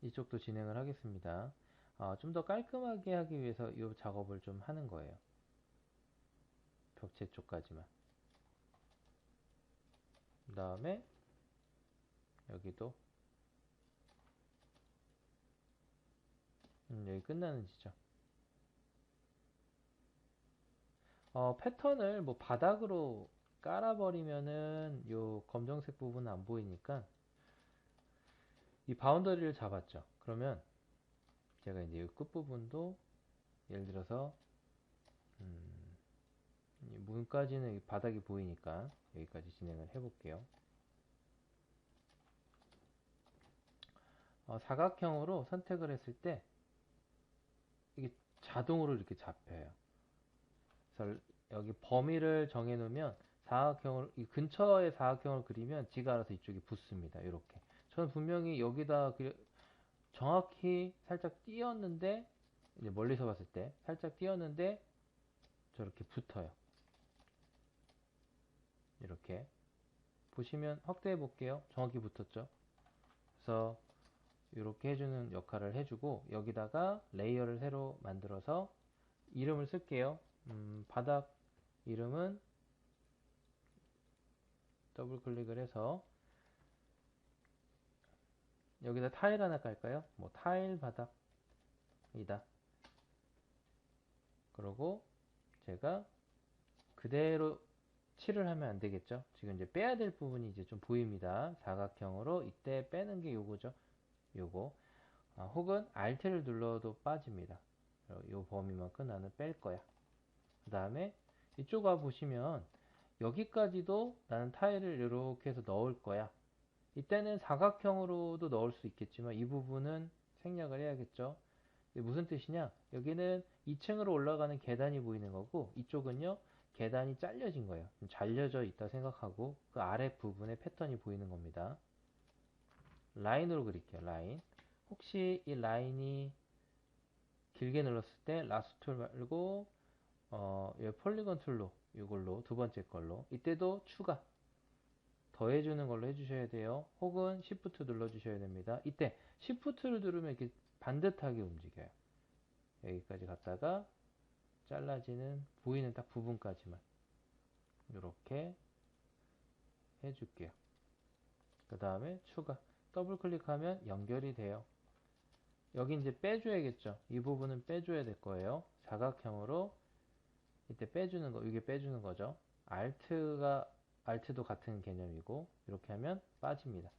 이쪽도 진행을 하겠습니다. 좀 더 깔끔하게 하기 위해서 이 작업을 좀 하는 거예요. 벽체 쪽까지만. 그 다음에 여기도 여기 끝나는 지점. 패턴을 뭐 바닥으로 깔아버리면은 요 검정색 부분은 안 보이니까 이 바운더리를 잡았죠. 그러면 제가 이제 이 끝부분도 예를 들어서 문까지는 바닥이 보이니까 여기까지 진행을 해볼게요. 사각형으로 선택을 했을 때 이게 자동으로 이렇게 잡혀요. 그래서 여기 범위를 정해 놓으면 사각형을 이 근처에 사각형을 그리면 지가 알아서 이쪽에 붙습니다. 이렇게. 저는 분명히 여기다 정확히 살짝 띄었는데 이제 멀리서 봤을 때 살짝 띄었는데 저렇게 붙어요. 이렇게 보시면 확대해 볼게요. 정확히 붙었죠. 그래서 이렇게 해주는 역할을 해주고 여기다가 레이어를 새로 만들어서 이름을 쓸게요. 바닥 이름은 더블 클릭을 해서 여기다 타일 하나 깔까요? 뭐 타일 바닥이다. 그러고 제가 그대로 칠을 하면 안 되겠죠? 지금 이제 빼야 될 부분이 이제 좀 보입니다. 사각형으로 이때 빼는 게 요거죠. 요거. 혹은 Alt를 눌러도 빠집니다. 요 범위만큼 나는 뺄 거야. 그 다음에 이쪽 와 보시면 여기까지도 나는 타일을 이렇게 해서 넣을 거야. 이때는 사각형으로도 넣을 수 있겠지만 이 부분은 생략을 해야겠죠. 무슨 뜻이냐? 여기는 2층으로 올라가는 계단이 보이는 거고 이쪽은요 계단이 잘려진 거예요. 잘려져 있다 생각하고 그 아래 부분에 패턴이 보이는 겁니다. 라인으로 그릴게요. 라인. 혹시 이 라인이 길게 눌렀을 때 라스트 툴 말고 이 폴리건 툴로 이걸로 두 번째 걸로 이때도 추가 더해주는 걸로 해주셔야 돼요. 혹은 Shift 눌러주셔야 됩니다. 이때 Shift를 누르면 이렇게 반듯하게 움직여요. 여기까지 갔다가 잘라지는 보이는 딱 부분까지만 이렇게 해줄게요. 그 다음에 추가 더블 클릭하면 연결이 돼요. 여기 이제 빼줘야겠죠. 이 부분은 빼줘야 될 거예요. 사각형으로 이때 빼주는 거, 이게 빼주는 거죠. Alt도 같은 개념이고 이렇게 하면 빠집니다.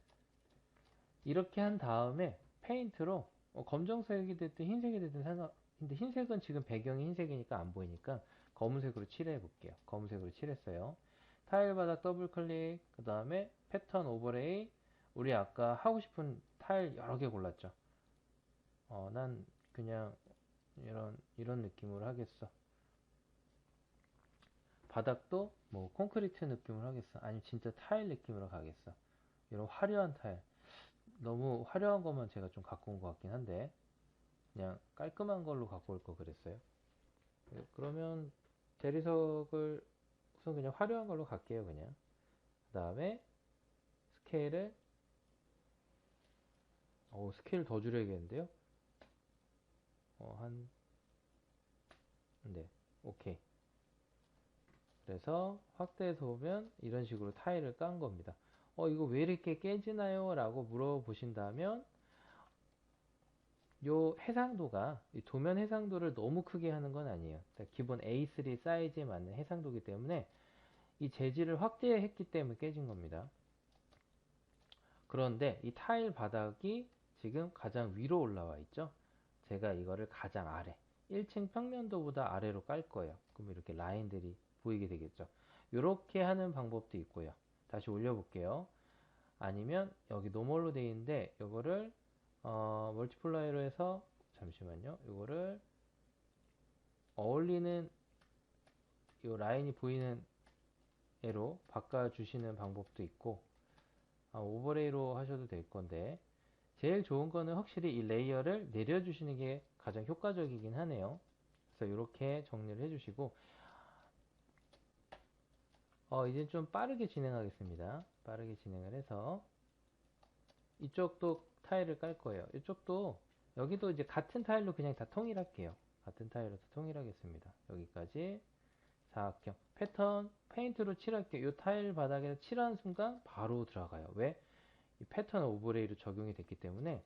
이렇게 한 다음에 페인트로 검정색이 됐든 흰색이 됐든 근데 흰색은 지금 배경이 흰색이니까 안 보이니까 검은색으로 칠해 볼게요. 검은색으로 칠했어요. 타일 바닥 더블 클릭, 그 다음에 패턴 오버레이. 우리 아까 하고 싶은 타일 여러 개 골랐죠. 난 그냥 이런 느낌으로 하겠어. 바닥도 뭐 콘크리트 느낌으로 하겠어. 아니면 진짜 타일 느낌으로 가겠어. 이런 화려한 타일. 너무 화려한 것만 제가 좀 갖고 온 것 같긴 한데 그냥 깔끔한 걸로 갖고 올 거 그랬어요. 그러면 대리석을 우선 그냥 화려한 걸로 갈게요. 그냥 그 다음에 스케일을 스케일 더 줄여야겠는데요. 네, 오케이. 그래서 확대해서 보면 이런 식으로 타일을 깐 겁니다. 이거 왜 이렇게 깨지나요? 라고 물어보신다면 요 해상도가 이 도면 해상도를 너무 크게 하는 건 아니에요. 기본 A3 사이즈에 맞는 해상도이기 때문에 이 재질을 확대했기 때문에 깨진 겁니다. 그런데 이 타일 바닥이 지금 가장 위로 올라와 있죠. 제가 이거를 가장 아래 1층 평면도보다 아래로 깔 거예요. 그럼 이렇게 라인들이 보이게 되겠죠. 이렇게 하는 방법도 있고요. 다시 올려볼게요. 아니면 여기 노멀로 되어 있는데 이거를 멀티플라이로 해서 잠시만요. 이거를 어울리는 이 라인이 보이는 애로 바꿔주시는 방법도 있고 오버레이로 하셔도 될 건데 제일 좋은 거는 확실히 이 레이어를 내려주시는 게 가장 효과적이긴 하네요. 그래서 이렇게 정리를 해주시고 이제 좀 빠르게 진행하겠습니다. 빠르게 진행을 해서 이쪽도 타일을 깔 거예요. 이쪽도 여기도 이제 같은 타일로 그냥 다 통일할게요. 같은 타일로 다 통일하겠습니다. 여기까지 사각형 패턴 페인트로 칠할게요. 이 타일 바닥에 칠하는 순간 바로 들어가요. 왜? 이 패턴 오버레이로 적용이 됐기 때문에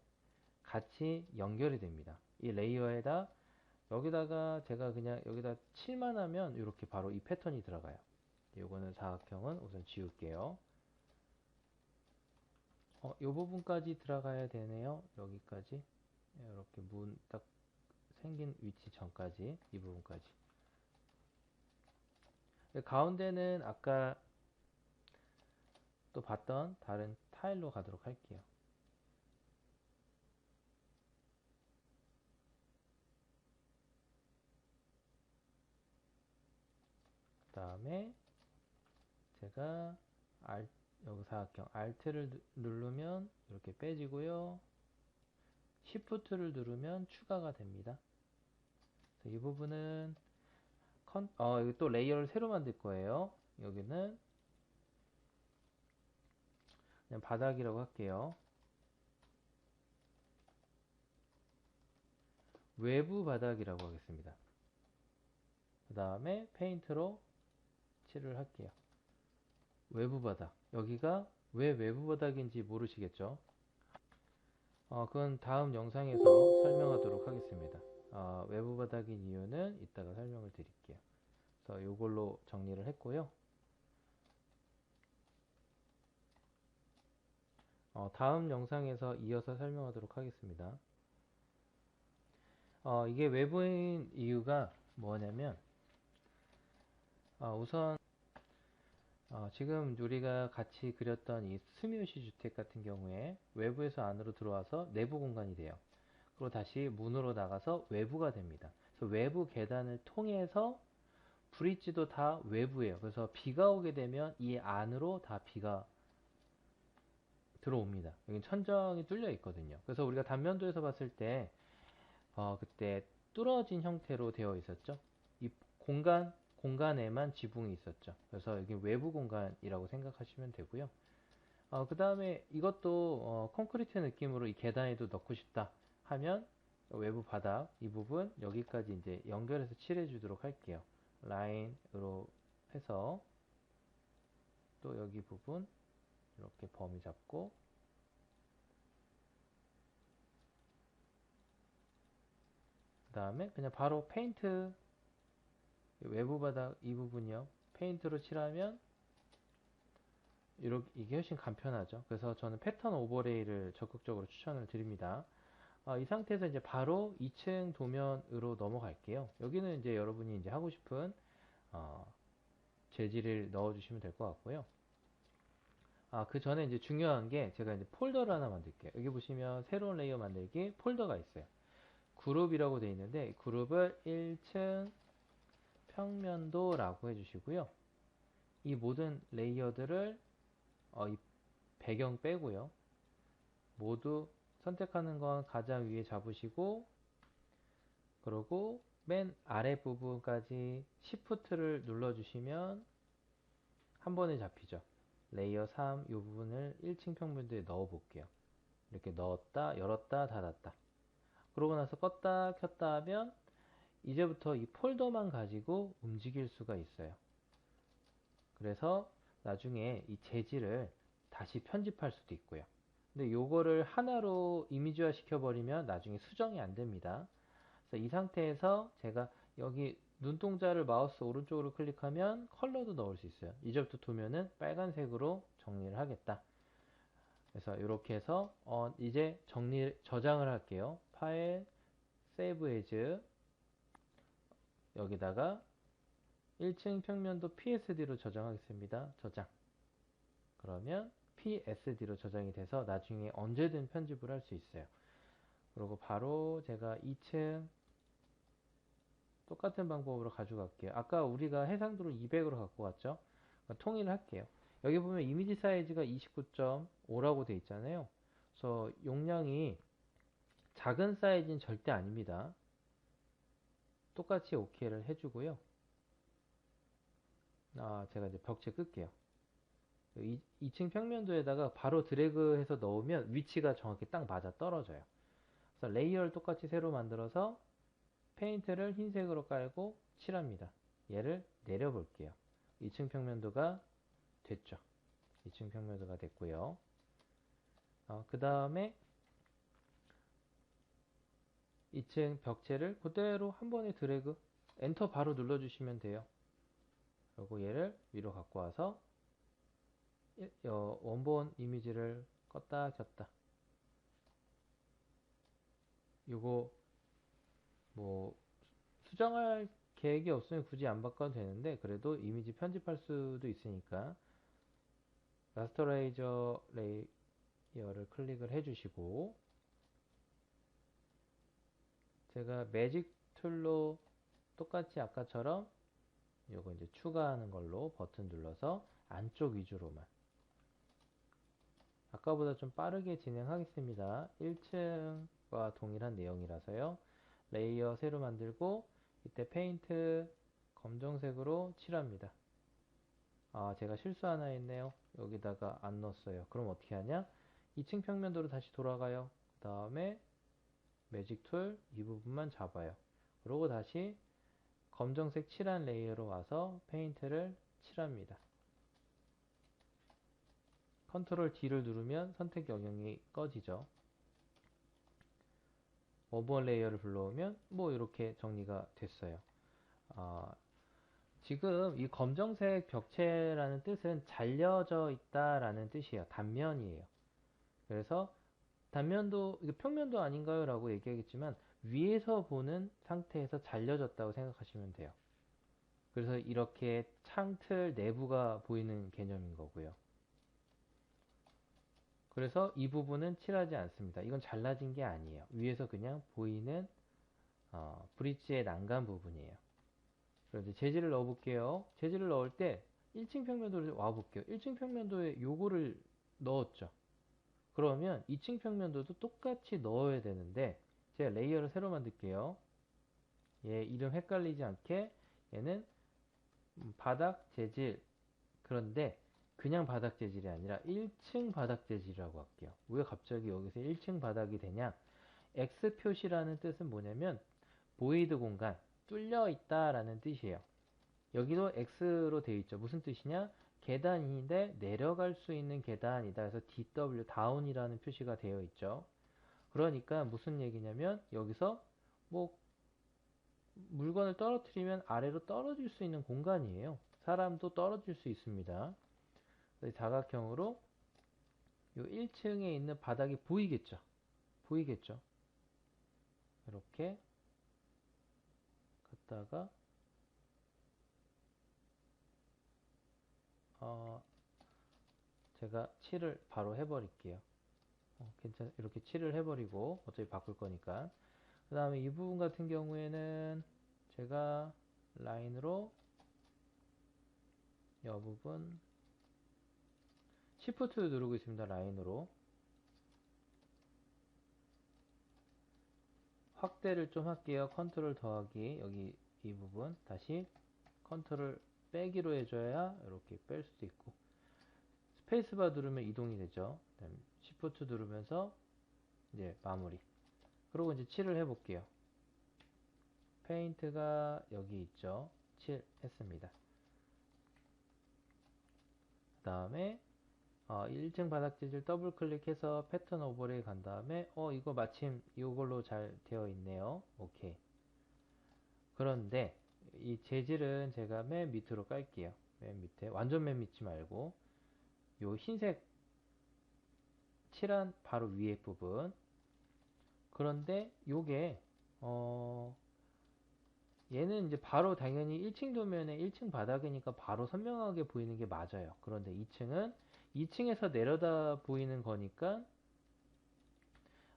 같이 연결이 됩니다. 이 레이어에다 여기다가 제가 그냥 여기다 칠만 하면 이렇게 바로 이 패턴이 들어가요. 요거는 사각형은 우선 지울게요. 이 부분까지 들어가야 되네요. 여기까지 이렇게 문 딱 생긴 위치 전까지 이 부분까지. 가운데는 아까 또 봤던 다른 타일로 가도록 할게요. 그 다음에 제가 여기 사각형 Alt를 누르면 이렇게 빼지고요. Shift를 누르면 추가가 됩니다. 이 부분은 여기 또 레이어를 새로 만들 거예요. 여기는 그냥 바닥이라고 할게요. 외부 바닥이라고 하겠습니다. 그 다음에 페인트로 칠을 할게요. 외부 바닥. 여기가 왜 외부 바닥인지 모르시겠죠? 그건 다음 영상에서 설명하도록 하겠습니다. 외부 바닥인 이유는 이따가 설명을 드릴게요. 그래서 이걸로 정리를 했고요. 다음 영상에서 이어서 설명하도록 하겠습니다. 이게 외부인 이유가 뭐냐면 우선 지금 우리가 같이 그렸던 이 스미요시 주택 같은 경우에 외부에서 안으로 들어와서 내부 공간이 돼요. 그리고 다시 문으로 나가서 외부가 됩니다. 그래서 외부 계단을 통해서 브릿지도 다 외부예요. 그래서 비가 오게 되면 이 안으로 다 비가 들어옵니다. 여기 천정이 뚫려 있거든요. 그래서 우리가 단면도에서 봤을 때 그때 뚫어진 형태로 되어 있었죠. 이 공간에만 지붕이 있었죠. 그래서 여기 외부 공간이라고 생각하시면 되고요. 그 다음에 이것도 콘크리트 느낌으로 이 계단에도 넣고 싶다 하면 외부 바닥 이 부분 여기까지 이제 연결해서 칠해 주도록 할게요. 라인으로 해서 또 여기 부분 이렇게 범위 잡고 그 다음에 그냥 바로 페인트 외부 바닥 이 부분이요. 페인트로 칠하면 이게 훨씬 간편하죠. 그래서 저는 패턴 오버레이를 적극적으로 추천을 드립니다. 이 상태에서 이제 바로 2층 도면으로 넘어갈게요. 여기는 이제 여러분이 이제 하고 싶은 재질을 넣어주시면 될 것 같고요. 그 전에 이제 중요한 게 제가 이제 폴더를 하나 만들게요. 여기 보시면 새로운 레이어 만들기 폴더가 있어요. 그룹이라고 되어 있는데 그룹을 1층 평면도라고 해주시고요. 이 모든 레이어들을 이 배경 빼고요. 모두 선택하는 건 가장 위에 잡으시고 그리고 맨 아래 부분까지 Shift를 눌러주시면 한 번에 잡히죠. 레이어 3 이 부분을 1층 평면도에 넣어 볼게요. 이렇게 넣었다 열었다 닫았다. 그러고 나서 껐다 켰다 하면 이제부터 이 폴더만 가지고 움직일 수가 있어요. 그래서 나중에 이 재질을 다시 편집할 수도 있고요. 근데 요거를 하나로 이미지화 시켜버리면 나중에 수정이 안 됩니다. 그래서 이 상태에서 제가 여기 눈동자를 마우스 오른쪽으로 클릭하면 컬러도 넣을 수 있어요. 이제부터 도면은 빨간색으로 정리를 하겠다. 그래서 이렇게 해서 이제 저장을 할게요. 파일, 세이브 에즈, 여기다가 1층 평면도 PSD로 저장하겠습니다. 저장. 그러면 PSD로 저장이 돼서 나중에 언제든 편집을 할 수 있어요. 그리고 바로 제가 2층 똑같은 방법으로 가져갈게요. 아까 우리가 해상도를 200으로 갖고 왔죠? 통일을 할게요. 여기 보면 이미지 사이즈가 29.5라고 돼 있잖아요. 그래서 용량이 작은 사이즈는 절대 아닙니다. 똑같이 OK를 해주고요. 제가 이제 벽체 끌게요. 2층 평면도에다가 바로 드래그해서 넣으면 위치가 정확히 딱 맞아 떨어져요. 그래서 레이어를 똑같이 새로 만들어서 페인트를 흰색으로 깔고 칠합니다. 얘를 내려볼게요. 2층 평면도가 됐죠. 2층 평면도가 됐고요. 그 다음에 2층 벽체를 그대로 한 번에 드래그, 엔터 바로 눌러주시면 돼요. 그리고 얘를 위로 갖고 와서 원본 이미지를 껐다 켰다. 요거 뭐 수정할 계획이 없으면 굳이 안 바꿔도 되는데 그래도 이미지 편집할 수도 있으니까 라스터라이저 레이어를 클릭을 해주시고 제가 매직 툴로 똑같이 아까처럼 요거 이제 추가하는 걸로 버튼 눌러서 안쪽 위주로만 아까보다 좀 빠르게 진행하겠습니다. 1층과 동일한 내용이라서요. 레이어 새로 만들고 이때 페인트 검정색으로 칠합니다. 제가 실수 하나 했네요. 여기다가 안 넣었어요. 그럼 어떻게 하냐? 2층 평면도로 다시 돌아가요. 그 다음에 매직 툴 이 부분만 잡아요. 그러고 다시 검정색 칠한 레이어로 와서 페인트를 칠합니다. 컨트롤 D를 누르면 선택 영역이 꺼지죠. 원본 레이어를 불러오면 뭐 이렇게 정리가 됐어요. 지금 이 검정색 벽체라는 뜻은 잘려져 있다라는 뜻이에요. 단면이에요. 그래서 단면도 이게 평면도 아닌가요? 라고 얘기하겠지만 위에서 보는 상태에서 잘려졌다고 생각하시면 돼요. 그래서 이렇게 창틀 내부가 보이는 개념인 거고요. 그래서 이 부분은 칠하지 않습니다. 이건 잘라진 게 아니에요. 위에서 그냥 보이는 브릿지의 난간 부분이에요. 그럼 이제 재질을 넣어 볼게요. 재질을 넣을 때 1층 평면도로 와 볼게요. 1층 평면도에 요거를 넣었죠. 그러면 2층 평면도도 똑같이 넣어야 되는데 제가 레이어를 새로 만들게요. 얘 이름 헷갈리지 않게 얘는 바닥 재질, 그런데 그냥 바닥 재질이 아니라 1층 바닥 재질이라고 할게요. 왜 갑자기 여기서 1층 바닥이 되냐? X 표시라는 뜻은 뭐냐면 보이드 공간, 뚫려 있다라는 뜻이에요. 여기도 X로 되어 있죠. 무슨 뜻이냐? 계단인데 내려갈 수 있는 계단이다. 그래서 DW 다운이라는 표시가 되어 있죠. 그러니까 무슨 얘기냐면 여기서 뭐 물건을 떨어뜨리면 아래로 떨어질 수 있는 공간이에요. 사람도 떨어질 수 있습니다. 다각형으로 요 1층에 있는 바닥이 보이겠죠. 보이겠죠. 이렇게 갔다가 제가 칠을 바로 해버릴게요. 이렇게 칠을 해버리고 어차피 바꿀 거니까. 그 다음에 이 부분 같은 경우에는 제가 라인으로 이 부분 Shift 누르고 있습니다. 라인으로 확대를 좀 할게요. 컨트롤 더하기 여기 이 부분 다시 컨트롤 빼기로 해줘야 이렇게 뺄 수도 있고 스페이스바 누르면 이동이 되죠. Shift 누르면서 이제 마무리. 그리고 이제 칠을 해볼게요. 페인트가 여기 있죠. 칠 했습니다. 그 다음에 1층 바닥 재질 더블 클릭해서 패턴 오버레이 간 다음에 이거 마침 이걸로 잘 되어 있네요. 오케이. 그런데 이 재질은 제가 맨 밑으로 깔게요. 맨 밑에 완전 맨 밑이 말고 요 흰색 칠한 바로 위에 부분. 그런데 요게 얘는 이제 바로 당연히 1층 도면에 1층 바닥이니까 바로 선명하게 보이는 게 맞아요. 그런데 2층은 2층에서 내려다 보이는 거니까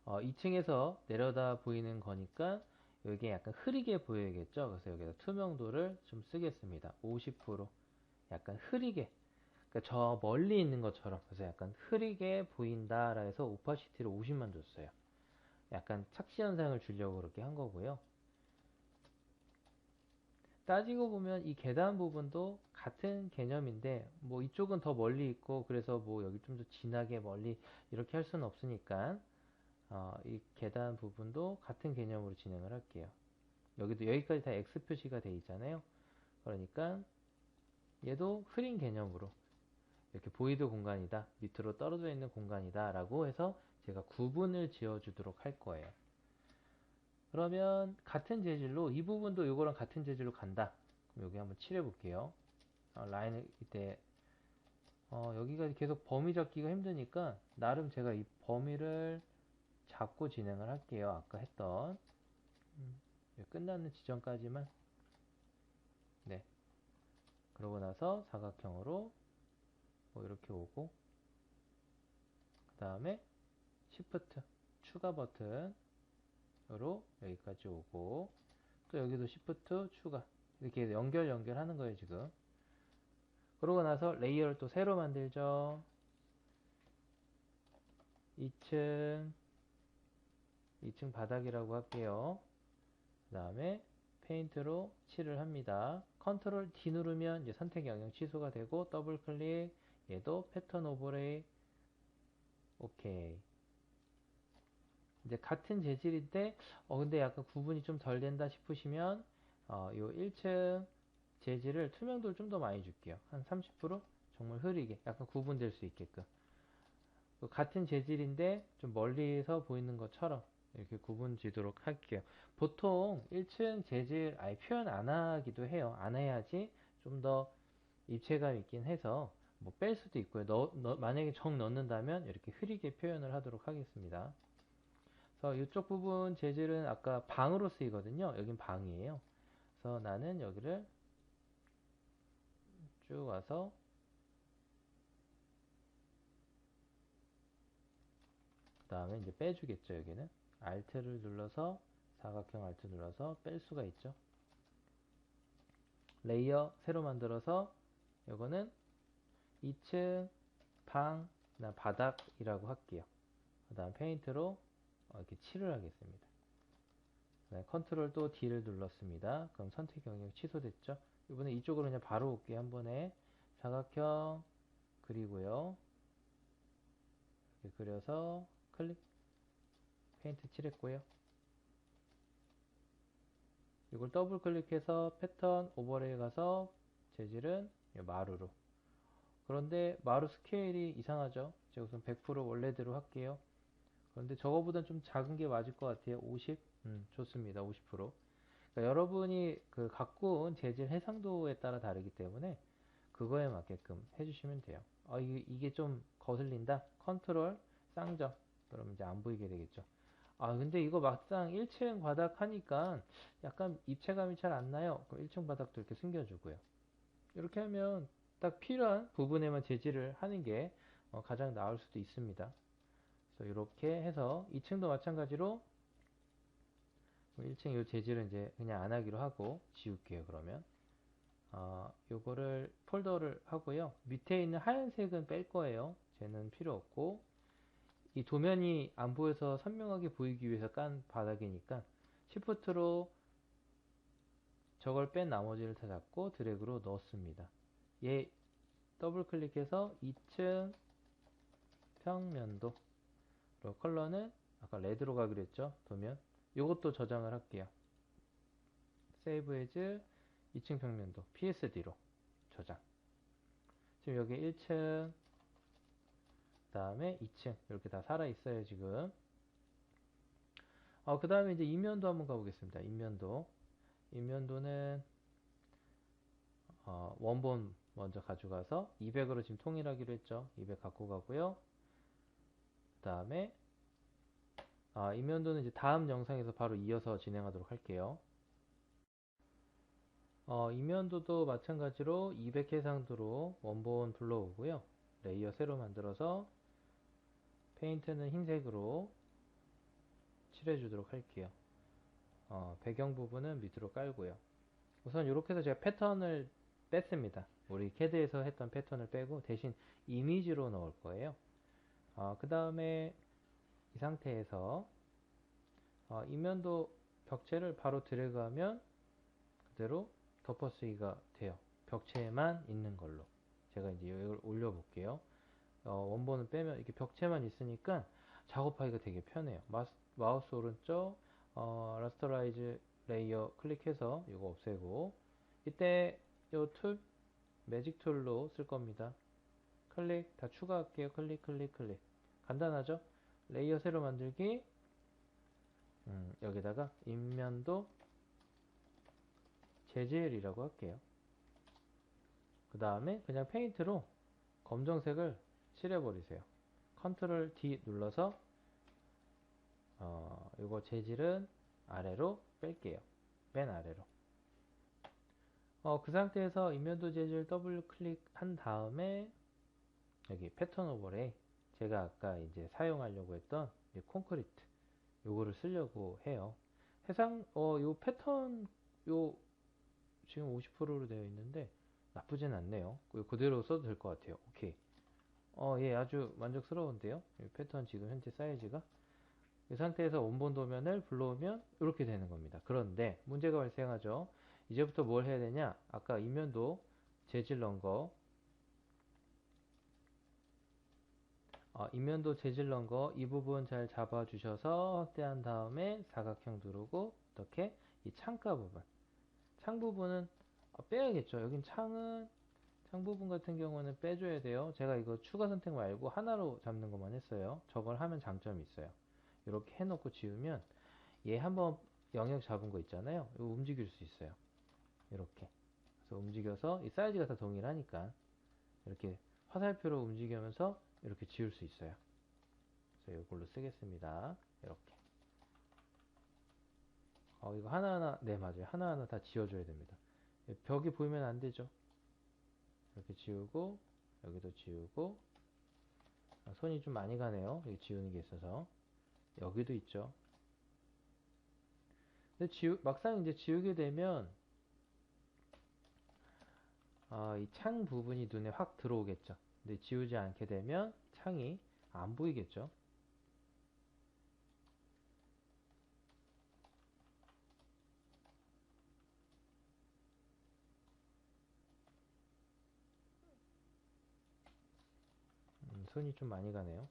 2층에서 내려다 보이는 거니까 이게 약간 흐리게 보여야겠죠. 그래서 여기다 투명도를 좀 쓰겠습니다. 50%. 약간 흐리게. 그러니까 저 멀리 있는 것처럼. 그래서 약간 흐리게 보인다라 해서 오파시티를 50만 줬어요. 약간 착시 현상을 주려고 그렇게 한 거고요. 따지고 보면 이 계단 부분도 같은 개념인데 뭐 이쪽은 더 멀리 있고 그래서 뭐 여기 좀 더 진하게 멀리 이렇게 할 수는 없으니까 이 계단 부분도 같은 개념으로 진행을 할게요. 여기도 여기까지 다 X 표시가 돼 있잖아요. 그러니까 얘도 흐린 개념으로 이렇게 보이드 공간이다, 밑으로 떨어져 있는 공간이다 라고 해서 제가 구분을 지어 주도록 할 거예요. 그러면 같은 재질로 이 부분도 이거랑 같은 재질로 간다. 그럼 여기 한번 칠해 볼게요. 라인을 이때 여기가 계속 범위 잡기가 힘드니까 나름 제가 이 범위를 잡고 진행을 할게요. 아까 했던 끝나는 지점까지만. 네. 그러고 나서 사각형으로 뭐 이렇게 오고 그 다음에 Shift 추가 버튼으로 여기까지 오고 또 여기도 Shift 추가 이렇게 연결하는 거예요 지금. 그러고 나서 레이어를 또 새로 만들죠. 2층 바닥이라고 할게요. 그 다음에 페인트로 칠을 합니다. 컨트롤 D 누르면 이제 선택 영역 취소가 되고 더블 클릭 얘도 패턴 오버레이 오케이. 이제 같은 재질인데 근데 약간 구분이 좀 덜 된다 싶으시면 요 1층 재질을 투명도를 좀 더 많이 줄게요. 한 30% 정말 흐리게 약간 구분될 수 있게끔. 같은 재질인데 좀 멀리서 보이는 것처럼 이렇게 구분 지도록 할게요. 보통 1층 재질 아예 표현 안 하기도 해요. 안 해야지 좀 더 입체감 있긴 해서 뭐 뺄 수도 있고요. 만약에 정 넣는다면 이렇게 흐리게 표현을 하도록 하겠습니다. 그래서 이쪽 부분 재질은 아까 방으로 쓰이거든요. 여긴 방이에요. 그래서 나는 여기를 쭉 와서 그 다음에 이제 빼주겠죠. 여기는 Alt를 눌러서 사각형 Alt 눌러서 뺄 수가 있죠. 레이어 새로 만들어서 요거는 2층 방 바닥이라고 할게요. 그 다음 페인트로 이렇게 칠을 하겠습니다. 네, 컨트롤 또 D를 눌렀습니다. 그럼 선택 영역 취소됐죠? 이번에 이쪽으로 그냥 바로 올게요. 한 번에 사각형 그리고요. 이렇게 그려서 클릭 페인트 칠했고요. 이걸 더블 클릭해서 패턴 오버레이 가서 재질은 마루로. 그런데 마루 스케일이 이상하죠? 제가 우선 100% 원래대로 할게요. 그런데 저거보단 좀 작은 게 맞을 것 같아요. 50? 좋습니다. 50%. 그러니까 여러분이 그 갖고 온 재질 해상도에 따라 다르기 때문에 그거에 맞게끔 해주시면 돼요. 이게 좀 거슬린다? 컨트롤 쌍점. 그러면 이제 안 보이게 되겠죠. 근데 이거 막상 1층 바닥 하니까 약간 입체감이 잘 안 나요. 그럼 1층 바닥도 이렇게 숨겨주고요. 이렇게 하면 딱 필요한 부분에만 재질을 하는 게 가장 나을 수도 있습니다. 그래서 이렇게 해서 2층도 마찬가지로 1층 이 재질은 이제 그냥 안 하기로 하고 지울게요. 그러면 요거를 폴더를 하고요. 밑에 있는 하얀색은 뺄 거예요. 쟤는 필요 없고 이 도면이 안 보여서 선명하게 보이기 위해서 깐 바닥이니까 Shift로 저걸 뺀 나머지를 다 잡고 드래그로 넣었습니다. 얘 더블 클릭해서 2층 평면도 그리고 컬러는 아까 레드로 가기로 했죠. 도면 요것도 저장을 할게요. 세이브 에즈 2층 평면도 PSD로 저장. 지금 여기 1층 그 다음에 2층 이렇게 다 살아 있어요 지금. 그 다음에 이제 인면도 한번 가보겠습니다. 인면도는 원본 먼저 가져가서 200으로 지금 통일하기로 했죠. 200 갖고 가고요. 그 다음에 인면도는 이제 다음 영상에서 바로 이어서 진행하도록 할게요. 인면도도 마찬가지로 200 해상도로 원본 불러오고요. 레이어 새로 만들어서 페인트는 흰색으로 칠해주도록 할게요. 배경 부분은 밑으로 깔고요. 우선 이렇게 해서 제가 패턴을 뺐습니다. 우리 캐드에서 했던 패턴을 빼고 대신 이미지로 넣을 거예요. 그 다음에 이 상태에서 인면도 벽체를 바로 드래그하면 그대로 덮어쓰기가 돼요. 벽체에만 있는 걸로. 제가 이제 이걸 올려볼게요. 원본을 빼면 이렇게 벽체만 있으니까 작업하기가 되게 편해요. 마우스 오른쪽 라스터라이즈 레이어 클릭해서 이거 없애고, 이때 이 툴 매직 툴로 쓸 겁니다. 클릭 다 추가할게요. 클릭 클릭 클릭. 간단하죠? 레이어 새로 만들기. 여기다가 인면도 재질이라고 할게요. 그 다음에 그냥 페인트로 검정색을 칠해버리세요. 컨트롤 D 눌러서 이거 재질은 아래로 뺄게요. 맨 아래로. 그 상태에서 인면도 재질 더블 클릭한 다음에 여기 패턴 오버레이, 제가 아까 이제 사용하려고 했던 이 콘크리트 요거를 쓰려고 해요. 요 패턴 요 지금 50%로 되어 있는데 나쁘진 않네요. 그대로 써도 될 것 같아요. 오케이. 예, 아주 만족스러운데요. 이 패턴 지금 현재 사이즈가. 이 상태에서 원본 도면을 불러오면 이렇게 되는 겁니다. 그런데 문제가 발생하죠. 이제부터 뭘 해야 되냐? 아까 인면도 재질 넣은 거, 인면도 재질 넣은 거 이 부분 잘 잡아 주셔서 확대한 다음에 사각형 누르고, 이렇게 이 창가 부분, 창 부분은 빼야겠죠. 여긴 창 부분 같은 경우는 빼줘야 돼요. 제가 이거 추가 선택 말고 하나로 잡는 것만 했어요. 저걸 하면 장점이 있어요. 이렇게 해놓고 지우면 얘 한번 영역 잡은 거 있잖아요. 이거 움직일 수 있어요. 이렇게. 그래서 움직여서 이 사이즈가 다 동일하니까 이렇게 화살표로 움직이면서 이렇게 지울 수 있어요. 그래서 이걸로 쓰겠습니다. 이렇게. 이거 하나하나, 네, 맞아요. 하나하나 다 지워줘야 됩니다. 벽이 보이면 안 되죠. 이렇게 지우고, 여기도 지우고, 손이 좀 많이 가네요. 여기 지우는 게 있어서. 여기도 있죠. 근데 막상 이제 지우게 되면, 이 창 부분이 눈에 확 들어오겠죠. 근데 지우지 않게 되면 창이 안 보이겠죠. 손이 좀 많이 가네요.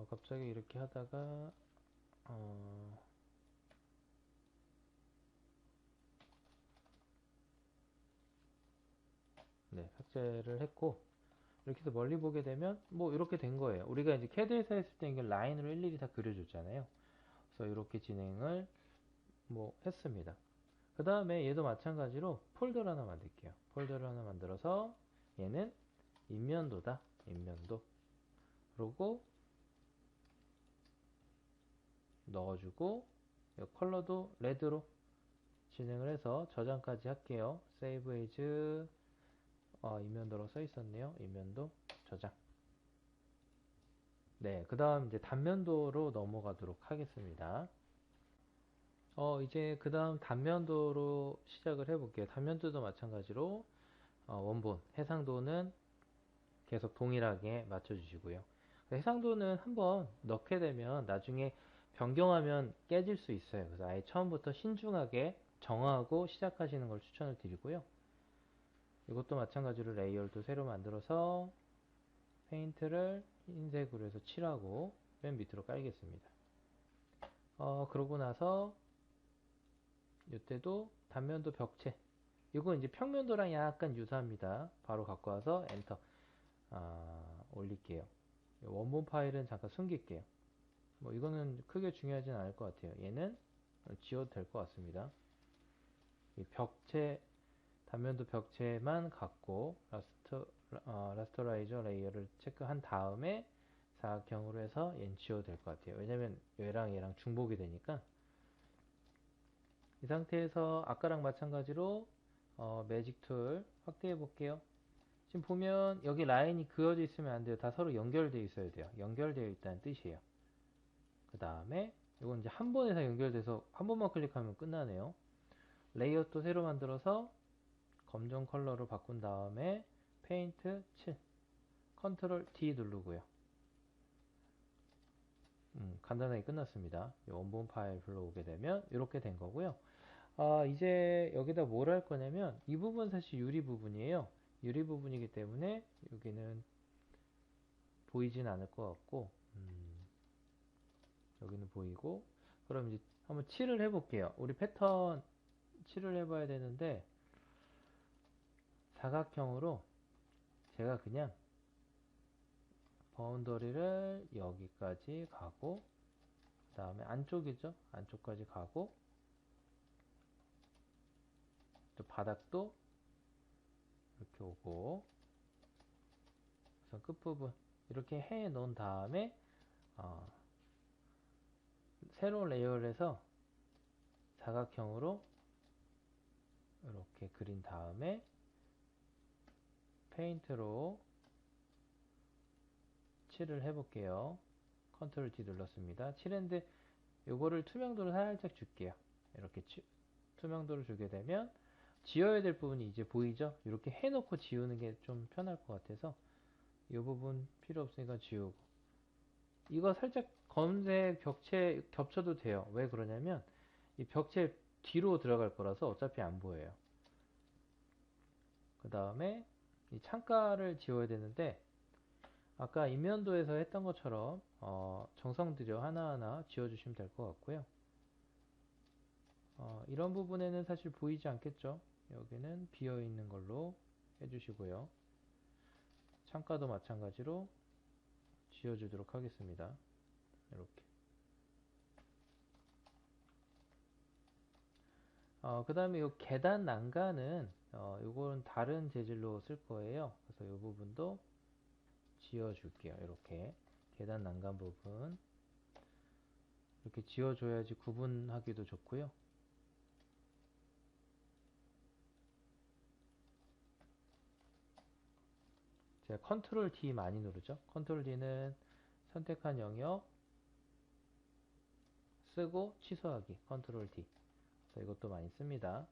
갑자기 이렇게 하다가 네, 삭제를 했고, 이렇게 해서 멀리 보게 되면 뭐 이렇게 된 거예요. 우리가 이제 캐드에서 했을 때 이게 라인으로 일일이 다 그려줬잖아요. 그래서 이렇게 진행을 뭐 했습니다. 그 다음에 얘도 마찬가지로 폴더를 하나 만들게요. 폴더를 하나 만들어서 얘는 인면도다. 인면도. 그리고 넣어주고, 컬러도 레드로 진행을 해서 저장까지 할게요. Save as 인면도로 써 있었네요. 인면도 저장. 네, 그 다음 이제 단면도로 넘어가도록 하겠습니다. 이제 그 다음 단면도로 시작을 해볼게요. 단면도도 마찬가지로 원본, 해상도는 계속 동일하게 맞춰주시고요. 해상도는 한번 넣게 되면 나중에 변경하면 깨질 수 있어요. 그래서 아예 처음부터 신중하게 정하고 시작하시는 걸 추천을 드리고요. 이것도 마찬가지로 레이어를 새로 만들어서 페인트를 흰색으로 해서 칠하고 맨 밑으로 깔겠습니다. 그러고 나서 이때도 단면도 벽체. 이거 이제 평면도랑 약간 유사합니다. 바로 갖고 와서 엔터 올릴게요. 원본 파일은 잠깐 숨길게요. 뭐 이거는 크게 중요하진 않을 것 같아요. 얘는 지워도 될 것 같습니다. 이 벽체, 단면도 벽체만 갖고 라스터라이저 레이어를 체크한 다음에 사각형으로 해서 얘는 지워도 될 것 같아요. 왜냐면 얘랑 얘랑 중복이 되니까. 이 상태에서 아까랑 마찬가지로 매직 툴 확대해 볼게요. 지금 보면 여기 라인이 그어져 있으면 안 돼요. 다 서로 연결되어 있어야 돼요. 연결되어 있다는 뜻이에요. 그 다음에 이건 이제 한 번에서 연결돼서 한 번만 클릭하면 끝나네요. 레이어 또 새로 만들어서 검정 컬러로 바꾼 다음에 페인트 7 컨트롤 D 누르고요. 간단하게 끝났습니다. 원본 파일 불러오게 되면 이렇게 된 거고요. 이제 여기다 뭘 할 거냐면 이 부분 사실 유리 부분이에요. 유리 부분이기 때문에 여기는 보이진 않을 것 같고 여기는 보이고, 그럼 이제 한번 칠을 해볼게요. 우리 패턴 칠을 해봐야 되는데 사각형으로 제가 그냥 바운더리를 여기까지 가고, 그 다음에 안쪽이죠, 안쪽까지 가고, 또 바닥도 이렇게 오고, 그래서 끝부분 이렇게 해 놓은 다음에 새로운 레이어를 해서 사각형으로 이렇게 그린 다음에 페인트로 칠을 해볼게요. 컨트롤 D 눌렀습니다. 칠했는데 요거를 투명도를 살짝 줄게요. 이렇게 투명도를 주게 되면 지워야 될 부분이 이제 보이죠? 이렇게 해놓고 지우는 게 좀 편할 것 같아서 이 부분 필요 없으니까 지우고, 이거 살짝 검은색 벽체 겹쳐도 돼요. 왜 그러냐면 이 벽체 뒤로 들어갈 거라서 어차피 안 보여요. 그 다음에 이 창가를 지워야 되는데 아까 인면도에서 했던 것처럼 정성 들여 하나하나 지워주시면 될 것 같고요. 이런 부분에는 사실 보이지 않겠죠. 여기는 비어있는 걸로 해주시고요. 창가도 마찬가지로 지워주도록 하겠습니다. 이렇게. 그 다음에 이 계단 난간은 이거는 다른 재질로 쓸 거예요. 그래서 이 부분도 지워줄게요. 이렇게 계단 난간 부분 이렇게 지워줘야지 구분하기도 좋고요. 제가 컨트롤 D 많이 누르죠. 컨트롤 D는 선택한 영역 쓰고 취소하기, 컨트롤 D. 이것도 많이 씁니다.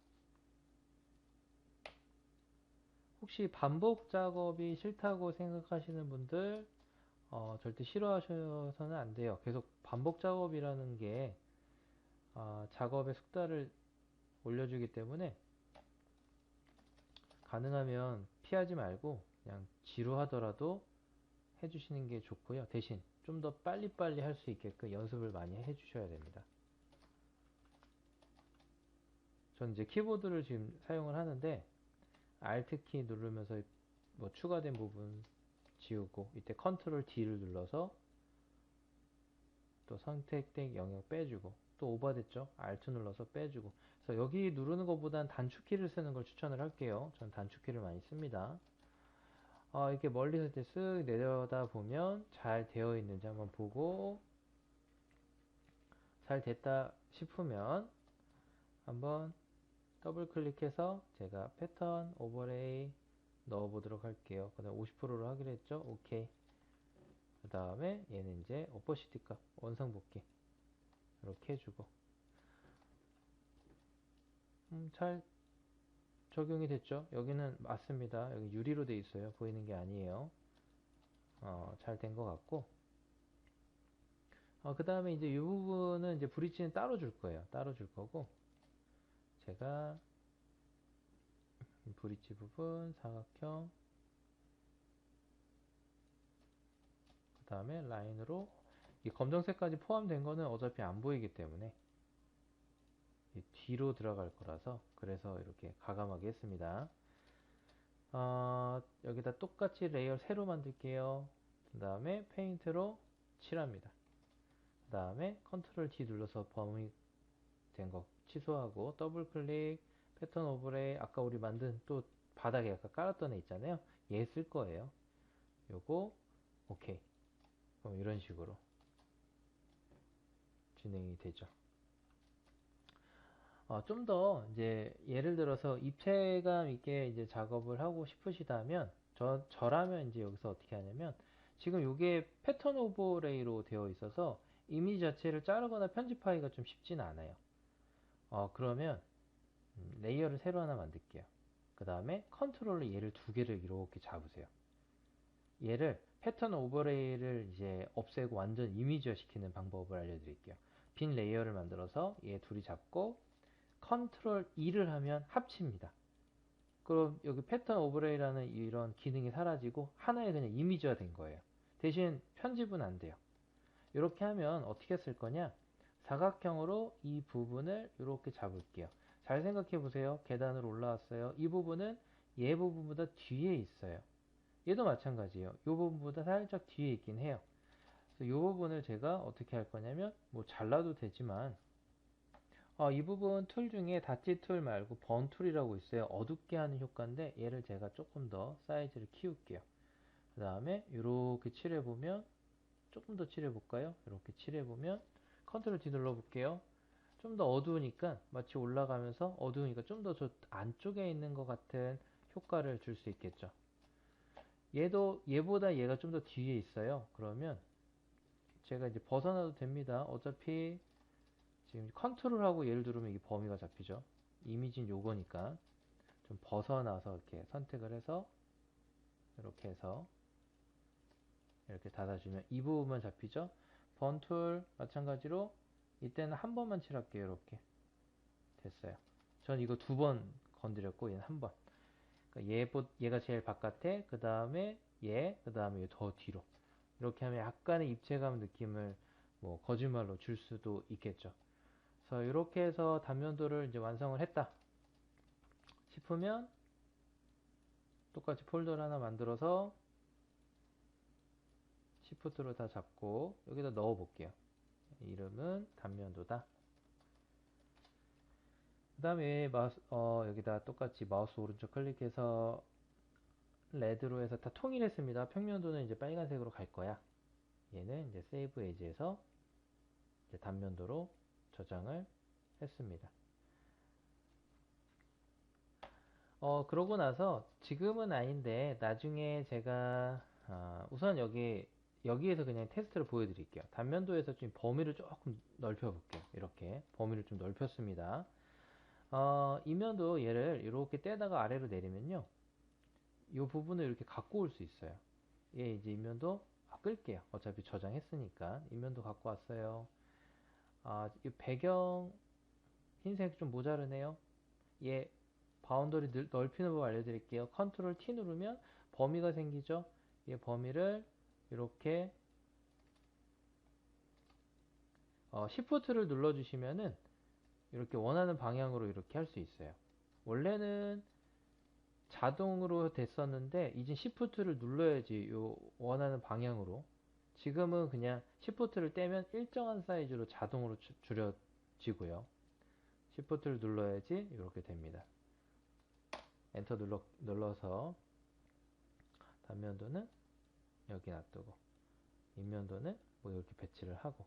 혹시 반복 작업이 싫다고 생각하시는 분들 절대 싫어하셔서는 안 돼요. 계속 반복 작업이라는 게 작업의 속도를 올려주기 때문에 가능하면 피하지 말고 그냥 지루하더라도 해주시는 게 좋고요. 대신 좀 더 빨리빨리 할 수 있게끔 연습을 많이 해주셔야 됩니다. 전 이제 키보드를 지금 사용을 하는데 Alt 키 누르면서 뭐 추가된 부분 지우고, 이때 컨트롤 D를 눌러서 또 선택된 영역 빼주고, 또 오버됐죠? Alt 눌러서 빼주고. 그래서 여기 누르는 것보단 단축키를 쓰는 걸 추천을 할게요. 전 단축키를 많이 씁니다. 이렇게 멀리서 이렇게 쓱 내려다 보면 잘 되어 있는지 한번 보고, 잘 됐다 싶으면 한번 더블 클릭해서 제가 패턴 오버레이 넣어 보도록 할게요. 그 다음 50%로 하기로 했죠? 오케이. 그 다음에 얘는 이제 오퍼시티 값 원상복귀 이렇게 해주고, 잘 적용이 됐죠? 여기는 맞습니다. 여기 유리로 돼 있어요. 보이는 게 아니에요. 잘 된 것 같고, 그 다음에 이제 이 부분은 이제 브릿지는 따로 줄 거예요. 따로 줄 거고, 제가 브릿지 부분 사각형, 그 다음에 라인으로 이 검정색까지 포함된 거는 어차피 안 보이기 때문에 뒤로 들어갈 거라서 그래서 이렇게 가감하게 했습니다. 여기다 똑같이 레이어 새로 만들게요. 그 다음에 페인트로 칠합니다. 그 다음에 컨트롤 D 눌러서 범위 된 거 취소하고 더블 클릭 패턴 오버레이 아까 우리 만든 또 바닥에 아까 깔았던 애 있잖아요. 얘 쓸 거예요. 요거 오케이. 그럼 이런 식으로 진행이 되죠. 좀 더 이제 예를 들어서 입체감 있게 이제 작업을 하고 싶으시다면 저라면 이제 여기서 어떻게 하냐면 지금 이게 패턴 오버레이로 되어 있어서 이미지 자체를 자르거나 편집하기가 좀 쉽진 않아요. 그러면 레이어를 새로 하나 만들게요. 그 다음에 컨트롤로 얘를 두 개를 이렇게 잡으세요. 얘를 패턴 오버레이를 이제 없애고 완전 이미지화 시키는 방법을 알려드릴게요. 빈 레이어를 만들어서 얘 둘이 잡고 컨트롤 E를 하면 합칩니다. 그럼 여기 패턴 오버레이라는 이런 기능이 사라지고 하나의 그냥 이미지화 된 거예요. 대신 편집은 안 돼요. 이렇게 하면 어떻게 쓸 거냐? 사각형으로 이 부분을 이렇게 잡을게요. 잘 생각해 보세요. 계단으로 올라왔어요. 이 부분은 얘 부분보다 뒤에 있어요. 얘도 마찬가지예요. 이 부분보다 살짝 뒤에 있긴 해요. 그래서 이 부분을 제가 어떻게 할 거냐면 뭐 잘라도 되지만 이 부분 툴 중에 닷지 툴 말고 번 툴이라고 있어요. 어둡게 하는 효과인데 얘를 제가 조금 더 사이즈를 키울게요. 그 다음에 이렇게 칠해보면 조금 더 칠해볼까요? 이렇게 칠해보면 컨트롤 D 눌러볼게요. 좀 더 어두우니까 마치 올라가면서 어두우니까 좀 더 저 안쪽에 있는 것 같은 효과를 줄 수 있겠죠. 얘도 얘보다 얘가 좀 더 뒤에 있어요. 그러면 제가 이제 벗어나도 됩니다. 어차피 지금 컨트롤하고 얘를 누르면 이게 범위가 잡히죠. 이미지는 요거니까 좀 벗어나서 이렇게 선택을 해서 이렇게 해서 이렇게 닫아주면 이 부분만 잡히죠. 번툴 마찬가지로 이때는 한 번만 칠할게요. 이렇게 됐어요. 전 이거 두 번 건드렸고 얘는 한 번. 그러니까 얘가 제일 바깥에 그 다음에 얘, 그 다음에 더 뒤로 이렇게 하면 약간의 입체감 느낌을 뭐 거짓말로 줄 수도 있겠죠. 그래서 이렇게 해서 단면도를 이제 완성을 했다 싶으면 똑같이 폴더를 하나 만들어서 시프트로 다 잡고 여기다 넣어 볼게요. 이름은 단면도다. 그 다음에 여기다 똑같이 마우스 오른쪽 클릭해서 레드로 해서 다 통일했습니다. 평면도는 이제 빨간색으로 갈 거야. 얘는 이제 세이브 에이지에서 이제 단면도로 저장을 했습니다. 그러고 나서 지금은 아닌데 나중에 제가 우선 여기에서 그냥 테스트를 보여드릴게요. 단면도에서 좀 범위를 조금 넓혀 볼게요. 이렇게 범위를 좀 넓혔습니다. 이면도 얘를 이렇게 떼다가 아래로 내리면요. 이 부분을 이렇게 갖고 올 수 있어요. 얘 이제 이면도 끌게요. 어차피 저장했으니까 이면도 갖고 왔어요. 이 배경 흰색 좀 모자르네요. 얘 바운더리 넓히는 법 알려드릴게요. 컨트롤 T 누르면 범위가 생기죠. 이 범위를 이렇게 Shift를 눌러주시면은 이렇게 원하는 방향으로 이렇게 할 수 있어요. 원래는 자동으로 됐었는데 이제 Shift를 눌러야지 요 원하는 방향으로. 지금은 그냥 Shift를 떼면 일정한 사이즈로 자동으로 줄여지고요. Shift를 눌러야지 이렇게 됩니다. 엔터 눌러서 단면도는 여기 놔두고 인면도는 뭐 이렇게 배치를 하고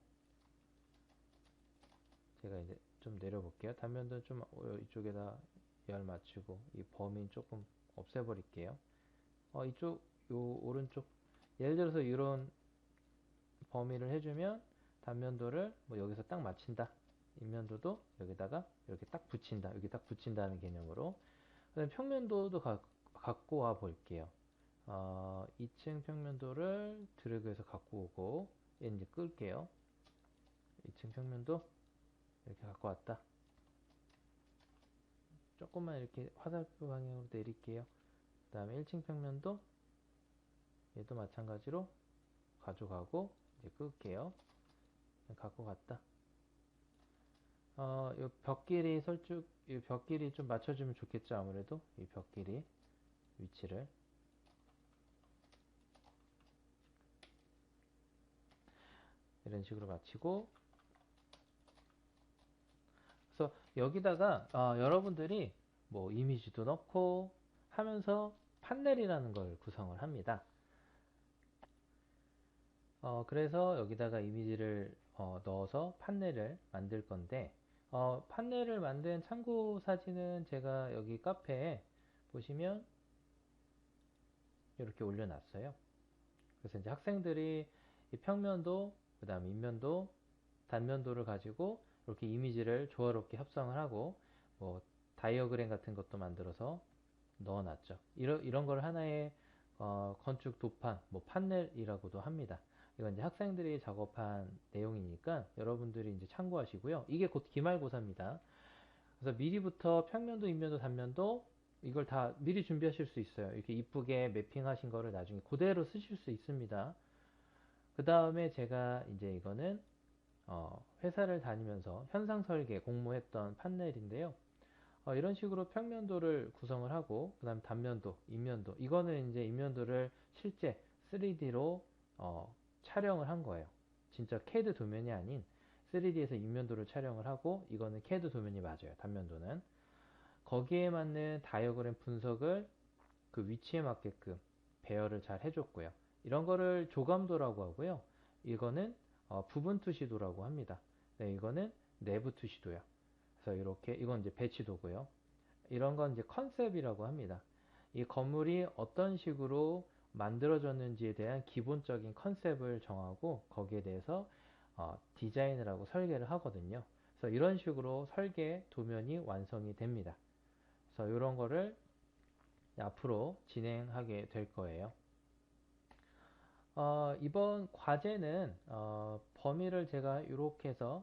제가 이제 좀 내려볼게요. 단면도는 좀 이쪽에다 열 맞추고 이 범위 조금 없애버릴게요. 이쪽 요 오른쪽 예를 들어서 이런 범위를 해주면 단면도를 뭐 여기서 딱 맞춘다. 인면도도 여기다가 이렇게 딱 붙인다. 여기 딱 붙인다는 개념으로. 그다음 평면도도 갖고 와 볼게요. 2층 평면도를 드래그해서 갖고 오고 얘 이제 끌게요. 2층 평면도 이렇게 갖고 왔다. 조금만 이렇게 화살표 방향으로 내릴게요. 그 다음에 1층 평면도 얘도 마찬가지로 가져가고 이제 끌게요. 갖고 갔다. 이 벽 길이 좀 맞춰주면 좋겠죠. 아무래도 이 벽 길이 위치를. 이런 식으로 맞추고, 그래서 여기다가 여러분들이 뭐 이미지도 넣고 하면서 판넬이라는 걸 구성을 합니다. 그래서 여기다가 이미지를 넣어서 판넬을 만들 건데, 판넬을 만든 참고 사진은 제가 여기 카페에 보시면 이렇게 올려놨어요. 그래서 이제 학생들이 이 평면도, 그 다음 인면도, 단면도를 가지고 이렇게 이미지를 조화롭게 합성을 하고, 뭐 다이어그램 같은 것도 만들어서 넣어놨죠. 이런 걸 하나의 건축 도판, 뭐 판넬이라고도 합니다. 이건 이제 학생들이 작업한 내용이니까 여러분들이 이제 참고하시고요. 이게 곧 기말고사입니다. 그래서 미리부터 평면도, 인면도, 단면도 이걸 다 미리 준비하실 수 있어요. 이렇게 이쁘게 매핑하신 거를 나중에 그대로 쓰실 수 있습니다. 그 다음에 제가 이제 이거는 회사를 다니면서 현상 설계 공모했던 판넬인데요. 이런 식으로 평면도를 구성을 하고, 그 다음 단면도, 인면도. 이거는 이제 인면도를 실제 3D로 촬영을 한 거예요. 진짜 CAD 도면이 아닌 3D에서 인면도를 촬영을 하고, 이거는 CAD 도면이 맞아요. 단면도는. 거기에 맞는 다이어그램 분석을 그 위치에 맞게끔 배열을 잘 해줬고요. 이런 거를 조감도라고 하고요. 이거는 부분 투시도라고 합니다. 네, 이거는 내부 투시도요. 그래서 이렇게 이건 이제 배치도고요. 이런 건 이제 컨셉이라고 합니다. 이 건물이 어떤 식으로 만들어졌는지에 대한 기본적인 컨셉을 정하고 거기에 대해서 디자인을 하고 설계를 하거든요. 그래서 이런 식으로 설계 도면이 완성이 됩니다. 그래서 이런 거를 앞으로 진행하게 될 거예요. 이번 과제는 범위를 제가 이렇게 해서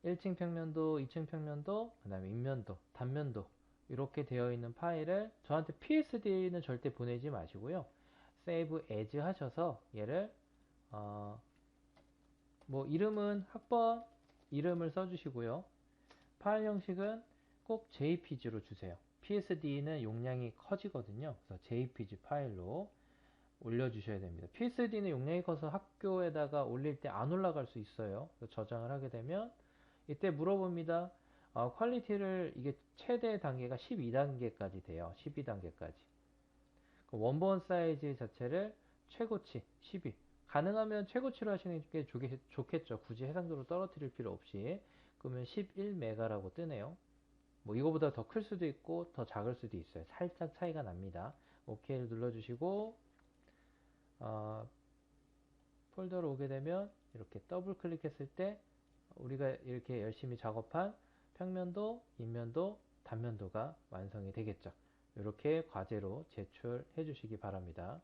1층 평면도, 2층 평면도, 그 다음에 인면도, 단면도 이렇게 되어 있는 파일을 저한테 PSD는 절대 보내지 마시고요. Save as 하셔서 얘를 뭐 이름은 학번 이름을 써주시고요. 파일 형식은 꼭 JPG로 주세요. PSD는 용량이 커지거든요. 그래서 JPG 파일로 올려주셔야 됩니다. PSD는 용량이 커서 학교에다가 올릴 때 안 올라갈 수 있어요. 저장을 하게 되면 이때 물어봅니다. 퀄리티를 이게 최대 단계가 12단계까지 돼요. 12단계까지. 원본 사이즈 자체를 최고치 12. 가능하면 최고치로 하시는 게 좋겠죠. 굳이 해상도로 떨어뜨릴 필요 없이. 그러면 11메가라고 뜨네요. 뭐 이거보다 더 클 수도 있고 더 작을 수도 있어요. 살짝 차이가 납니다. OK를 눌러주시고 폴더로 오게 되면 이렇게 더블 클릭했을 때 우리가 이렇게 열심히 작업한 평면도, 인면도, 단면도가 완성이 되겠죠. 이렇게 과제로 제출해 주시기 바랍니다.